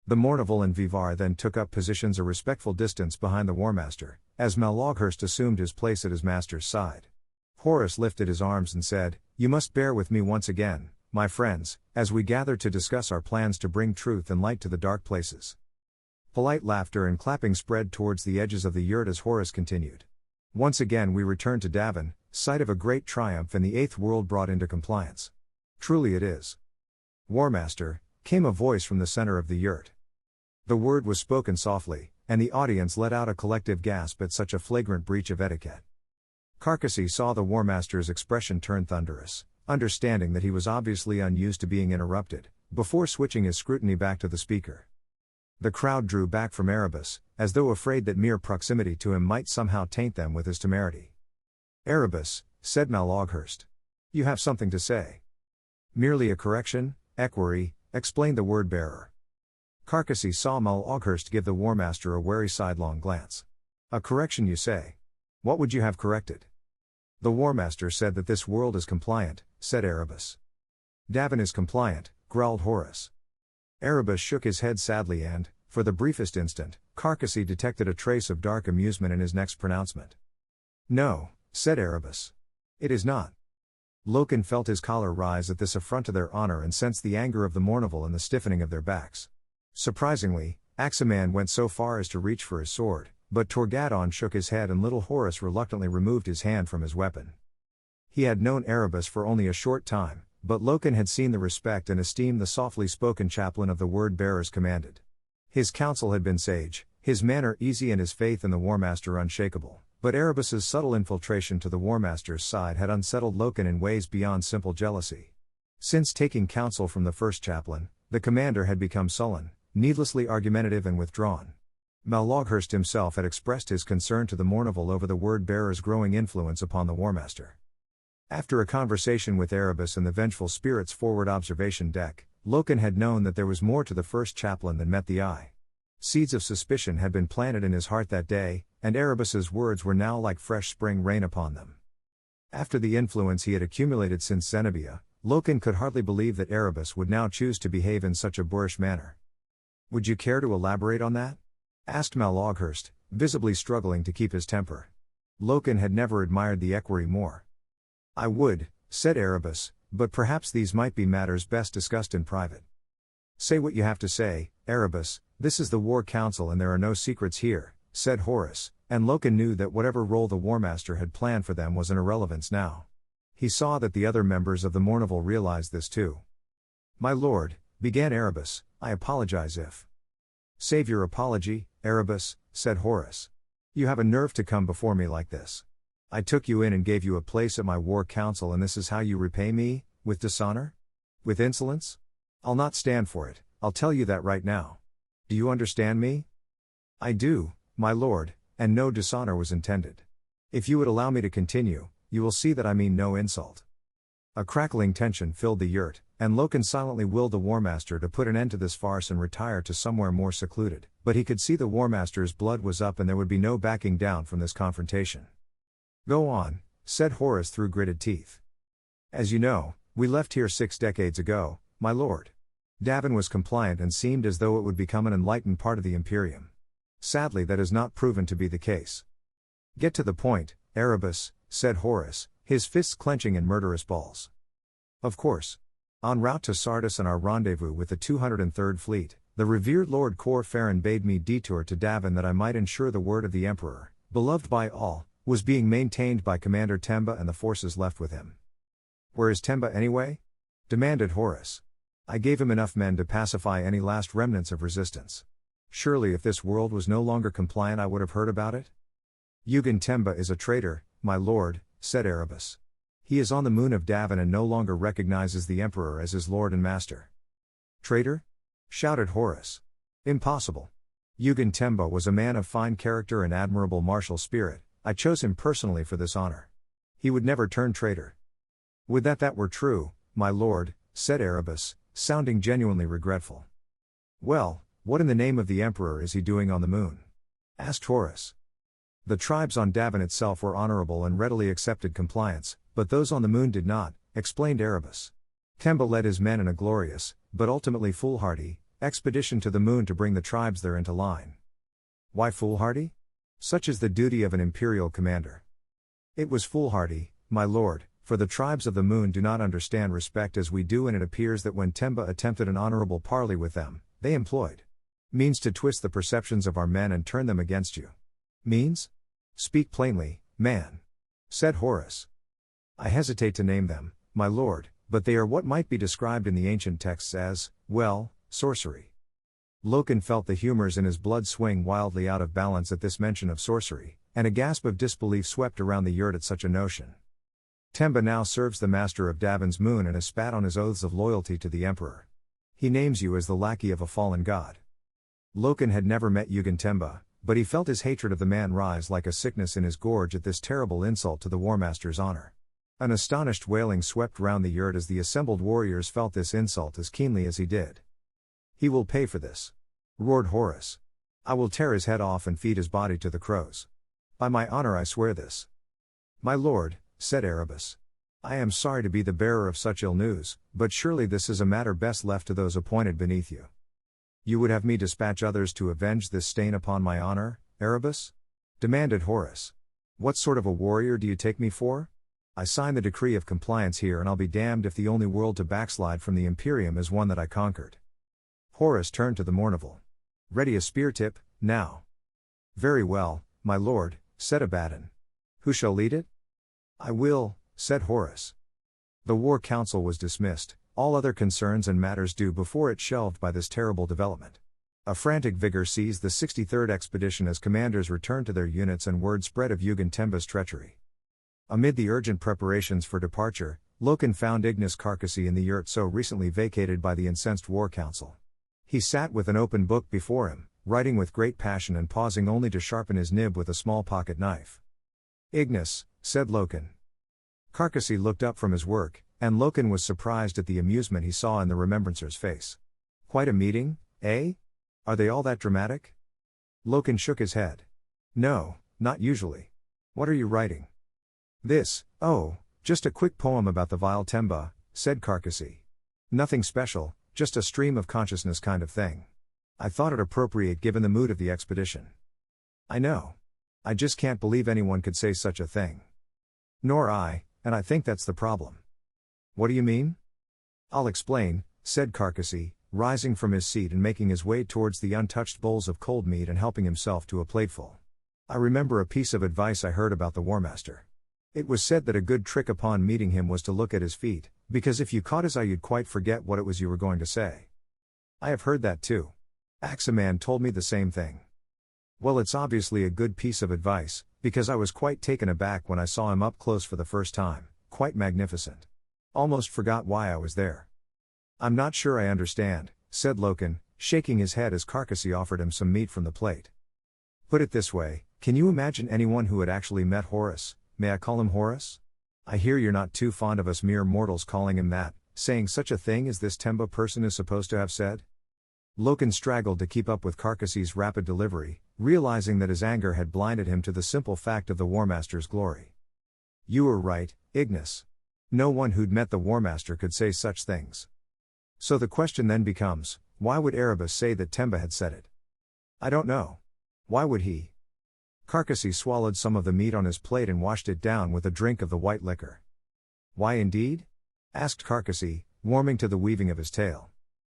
The Mournival and Vivar then took up positions a respectful distance behind the Warmaster, as Malloghurst assumed his place at his master's side. Horus lifted his arms and said, "You must bear with me once again, my friends, as we gather to discuss our plans to bring truth and light to the dark places." Polite laughter and clapping spread towards the edges of the yurt as Horus continued. "Once again we return to Davin, site of a great triumph and the eighth world brought into compliance. Truly it is." "Warmaster," came a voice from the center of the yurt. The word was spoken softly, and the audience let out a collective gasp at such a flagrant breach of etiquette. Carcassy saw the Warmaster's expression turn thunderous, understanding that he was obviously unused to being interrupted, before switching his scrutiny back to the speaker. The crowd drew back from Erebus, as though afraid that mere proximity to him might somehow taint them with his temerity. "Erebus," said Malloghurst. "You have something to say." "Merely a correction, equerry," explained the word-bearer. Carcassy saw Malloghurst give the Warmaster a wary sidelong glance. "A correction, you say? What would you have corrected?" "The Warmaster said that this world is compliant," said Erebus. "Davin is compliant," growled Horus. Erebus shook his head sadly and, for the briefest instant, Carcassy detected a trace of dark amusement in his next pronouncement. "No," said Erebus. "It is not." Loken felt his choler rise at this affront to their honor and sensed the anger of the Mournival and the stiffening of their backs. Surprisingly, Axaman went so far as to reach for his sword, but Torgadon shook his head and little Horus reluctantly removed his hand from his weapon. He had known Erebus for only a short time, but Loken had seen the respect and esteem the softly spoken chaplain of the word-bearers commanded. His counsel had been sage, his manner easy and his faith in the Warmaster unshakable, but Erebus's subtle infiltration to the Warmaster's side had unsettled Loken in ways beyond simple jealousy. Since taking counsel from the first chaplain, the commander had become sullen, needlessly argumentative and withdrawn. Malloghurst himself had expressed his concern to the Mournival over the word-bearer's growing influence upon the Warmaster. After a conversation with Erebus and the vengeful spirit's forward observation deck, Loken had known that there was more to the first chaplain than met the eye. Seeds of suspicion had been planted in his heart that day, and Erebus's words were now like fresh spring rain upon them. After the influence he had accumulated since Zenobia, Loken could hardly believe that Erebus would now choose to behave in such a boorish manner. "Would you care to elaborate on that?" asked Malloghurst, visibly struggling to keep his temper. Loken had never admired the equerry more. "I would," said Erebus, "but perhaps these might be matters best discussed in private." Say what you have to say, Erebus, this is the War Council and there are no secrets here, said Horus, and Loken knew that whatever role the War Master had planned for them was an irrelevance now. He saw that the other members of the Mournival realized this too. My lord, began Erebus, I apologize if. Save your apology, Erebus, said Horus. You have a nerve to come before me like this. I took you in and gave you a place at my War Council and this is how you repay me, with dishonor? With insolence? I'll not stand for it, I'll tell you that right now. Do you understand me? I do, my lord, and no dishonor was intended. If you would allow me to continue, you will see that I mean no insult. A crackling tension filled the yurt, and Loken silently willed the War Master to put an end to this farce and retire to somewhere more secluded, but he could see the War Master's blood was up and there would be no backing down from this confrontation. Go on, said Horus through gritted teeth. As you know, we left here 6 decades ago, my lord. Davin was compliant and seemed as though it would become an enlightened part of the Imperium. Sadly that has not proven to be the case. Get to the point, Erebus, said Horus, his fists clenching in murderous balls. Of course. En route to Sardis and our rendezvous with the 203rd Fleet, the revered Lord Cor Farron bade me detour to Davin that I might ensure the word of the Emperor, beloved by all, was being maintained by Commander Temba and the forces left with him. Where is Temba anyway? Demanded Horus. I gave him enough men to pacify any last remnants of resistance. Surely if this world was no longer compliant I would have heard about it? Yugen Temba is a traitor, my lord, said Erebus. He is on the moon of Davin and no longer recognizes the Emperor as his lord and master. Traitor? Shouted Horus. Impossible. Yugen Temba was a man of fine character and admirable martial spirit, I chose him personally for this honor. He would never turn traitor. Would that were true, my lord, said Erebus, sounding genuinely regretful. Well, what in the name of the Emperor is he doing on the moon? Asked Horus. The tribes on Davin itself were honorable and readily accepted compliance, but those on the moon did not, explained Erebus. Temba led his men in a glorious, but ultimately foolhardy, expedition to the moon to bring the tribes there into line. Why foolhardy? Such is the duty of an imperial commander. It was foolhardy, my lord, for the tribes of the moon do not understand respect as we do and it appears that when Temba attempted an honorable parley with them, they employed means to twist the perceptions of our men and turn them against you. Means? Speak plainly, man. Said Horus. I hesitate to name them, my lord, but they are what might be described in the ancient texts as, well, sorcery. Loken felt the humors in his blood swing wildly out of balance at this mention of sorcery, and a gasp of disbelief swept around the yurt at such a notion. Temba now serves the master of Davin's moon and has spat on his oaths of loyalty to the Emperor. He names you as the lackey of a fallen god. Loken had never met Yugen Temba, but he felt his hatred of the man rise like a sickness in his gorge at this terrible insult to the War Master's honor. An astonished wailing swept round the yurt as the assembled warriors felt this insult as keenly as he did. He will pay for this, roared Horus. I will tear his head off and feed his body to the crows. By my honor I swear this. My lord, said Erebus. I am sorry to be the bearer of such ill news, but surely this is a matter best left to those appointed beneath you. You would have me dispatch others to avenge this stain upon my honor, Erebus? Demanded Horus. What sort of a warrior do you take me for? I sign the decree of compliance here and I'll be damned if the only world to backslide from the Imperium is one that I conquered. Horus turned to the Mournival. Ready a spear tip, now. Very well, my lord, said Abaddon. Who shall lead it? I will, said Horus. The War Council was dismissed, all other concerns and matters due before it shelved by this terrible development. A frantic vigor seized the 63rd expedition as commanders returned to their units and word spread of Yugen Temba's treachery. Amid the urgent preparations for departure, Loken found Ignis Carcassy in the yurt so recently vacated by the incensed War Council. He sat with an open book before him, writing with great passion and pausing only to sharpen his nib with a small pocket knife. Ignis, said Loken. Carcassy looked up from his work, and Loken was surprised at the amusement he saw in the remembrancer's face. Quite a meeting, eh? Are they all that dramatic? Loken shook his head. No, not usually. What are you writing? This, oh, just a quick poem about the vile Temba, said Carcassy. Nothing special, just a stream of consciousness kind of thing. I thought it appropriate given the mood of the expedition. I know. I just can't believe anyone could say such a thing. Nor I, and I think that's the problem. What do you mean? I'll explain, said Carcassy. rising from his seat and making his way towards the untouched bowls of cold meat and helping himself to a plateful. I remember a piece of advice I heard about the War Master. It was said that a good trick upon meeting him was to look at his feet, because if you caught his eye you'd quite forget what it was you were going to say. I have heard that too. Axeman told me the same thing. Well, it's obviously a good piece of advice, because I was quite taken aback when I saw him up close for the first time, quite magnificent. Almost forgot why I was there. I'm not sure I understand, said Loken, shaking his head as Carcassy offered him some meat from the plate. Put it this way, can you imagine anyone who had actually met Horus? May I call him Horus? I hear you're not too fond of us mere mortals calling him that, saying such a thing as this Temba person is supposed to have said? Loken straggled to keep up with Carcassy's rapid delivery, realizing that his anger had blinded him to the simple fact of the War Master's glory. You were right, Ignis. No one who'd met the War Master could say such things. So the question then becomes, why would Erebus say that Temba had said it? I don't know. Why would he? Carcassy swallowed some of the meat on his plate and washed it down with a drink of the white liquor. Why indeed? Asked Carcassy, warming to the weaving of his tale.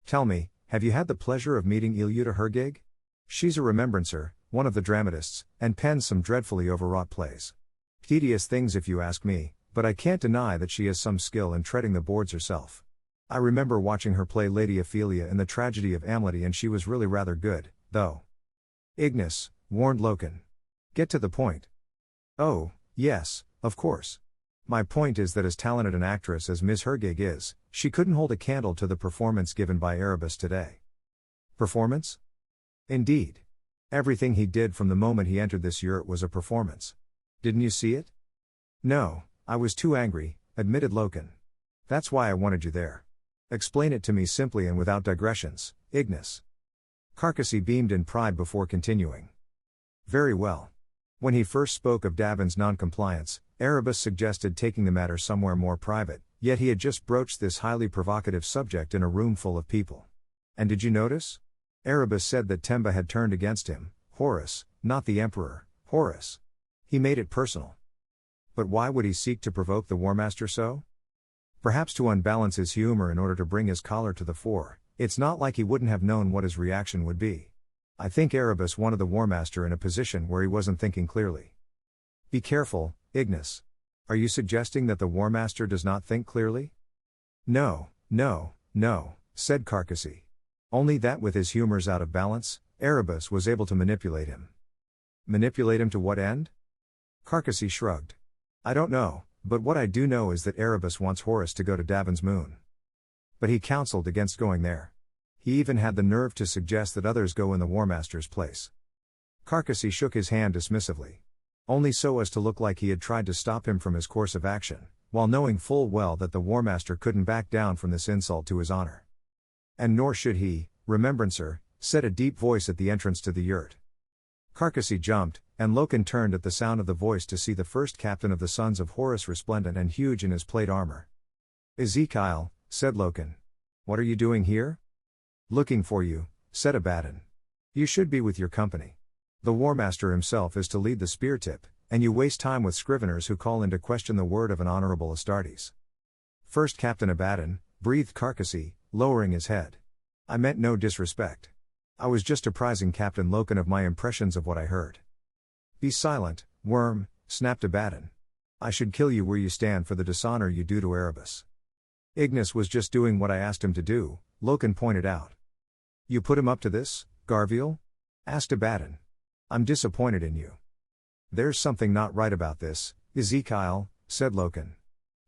Tell me, have you had the pleasure of meeting Ilyuta Hergig? She's a remembrancer, one of the dramatists, and pens some dreadfully overwrought plays. Tedious things if you ask me, but I can't deny that she has some skill in treading the boards herself. I remember watching her play Lady Ophelia in the tragedy of Amlety and she was really rather good, though. Ignis, warned Loken. Get to the point. Oh, yes, of course. My point is that as talented an actress as Miss Hergig is, she couldn't hold a candle to the performance given by Erebus today. Performance? Indeed. Everything he did from the moment he entered this yurt was a performance. Didn't you see it? No, I was too angry, admitted Loken. That's why I wanted you there. Explain it to me simply and without digressions, Ignis. Carcassy beamed in pride before continuing. Very well. When he first spoke of Davin's non-compliance, Erebus suggested taking the matter somewhere more private, yet he had just broached this highly provocative subject in a room full of people. And did you notice? Erebus said that Temba had turned against him, Horus, not the Emperor, Horus. He made it personal. But why would he seek to provoke the War Master so? Perhaps to unbalance his humor in order to bring his choler to the fore. It's not like he wouldn't have known what his reaction would be. I think Erebus wanted the War Master in a position where he wasn't thinking clearly. Be careful, Ignis. Are you suggesting that the War Master does not think clearly? No, said Carcassy. Only that with his humors out of balance, Erebus was able to manipulate him. Manipulate him to what end? Carcassy shrugged. I don't know, but what I do know is that Erebus wants Horus to go to Davin's moon. But he counseled against going there. He even had the nerve to suggest that others go in the War Master's place. Carcassy shook his hand dismissively. Only so as to look like he had tried to stop him from his course of action, while knowing full well that the War Master couldn't back down from this insult to his honor. And nor should he, Remembrancer, said a deep voice at the entrance to the yurt. Carcassy jumped, and Loken turned at the sound of the voice to see the first captain of the sons of Horus resplendent and huge in his plate armor. Ezekiel, said Loken. What are you doing here? Looking for you, said Abaddon. You should be with your company. The War Master himself is to lead the spear tip, and you waste time with scriveners who call into question the word of an honorable Astartes. First Captain Abaddon, breathed Carcassy, lowering his head. I meant no disrespect. I was just apprising Captain Loken of my impressions of what I heard. Be silent, worm, snapped Abaddon. I should kill you where you stand for the dishonor you do to Erebus. Ignis was just doing what I asked him to do, Loken pointed out. You put him up to this, Garviel? Asked Abaddon. I'm disappointed in you. There's something not right about this, Ezekiel, said Loken.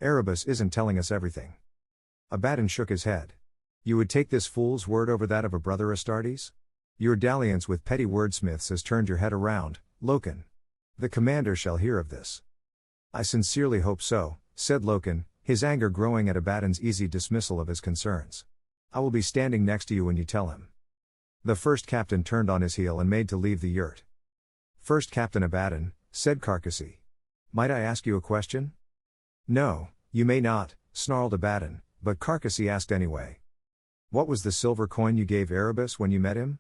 Erebus isn't telling us everything. Abaddon shook his head. You would take this fool's word over that of a brother Astartes? Your dalliance with petty wordsmiths has turned your head around, Loken. The commander shall hear of this. I sincerely hope so, said Loken, his anger growing at Abaddon's easy dismissal of his concerns. I will be standing next to you when you tell him. The first captain turned on his heel and made to leave the yurt. First Captain Abaddon, said Carcassy. Might I ask you a question? No, you may not, snarled Abaddon, but Carcassy asked anyway. What was the silver coin you gave Erebus when you met him?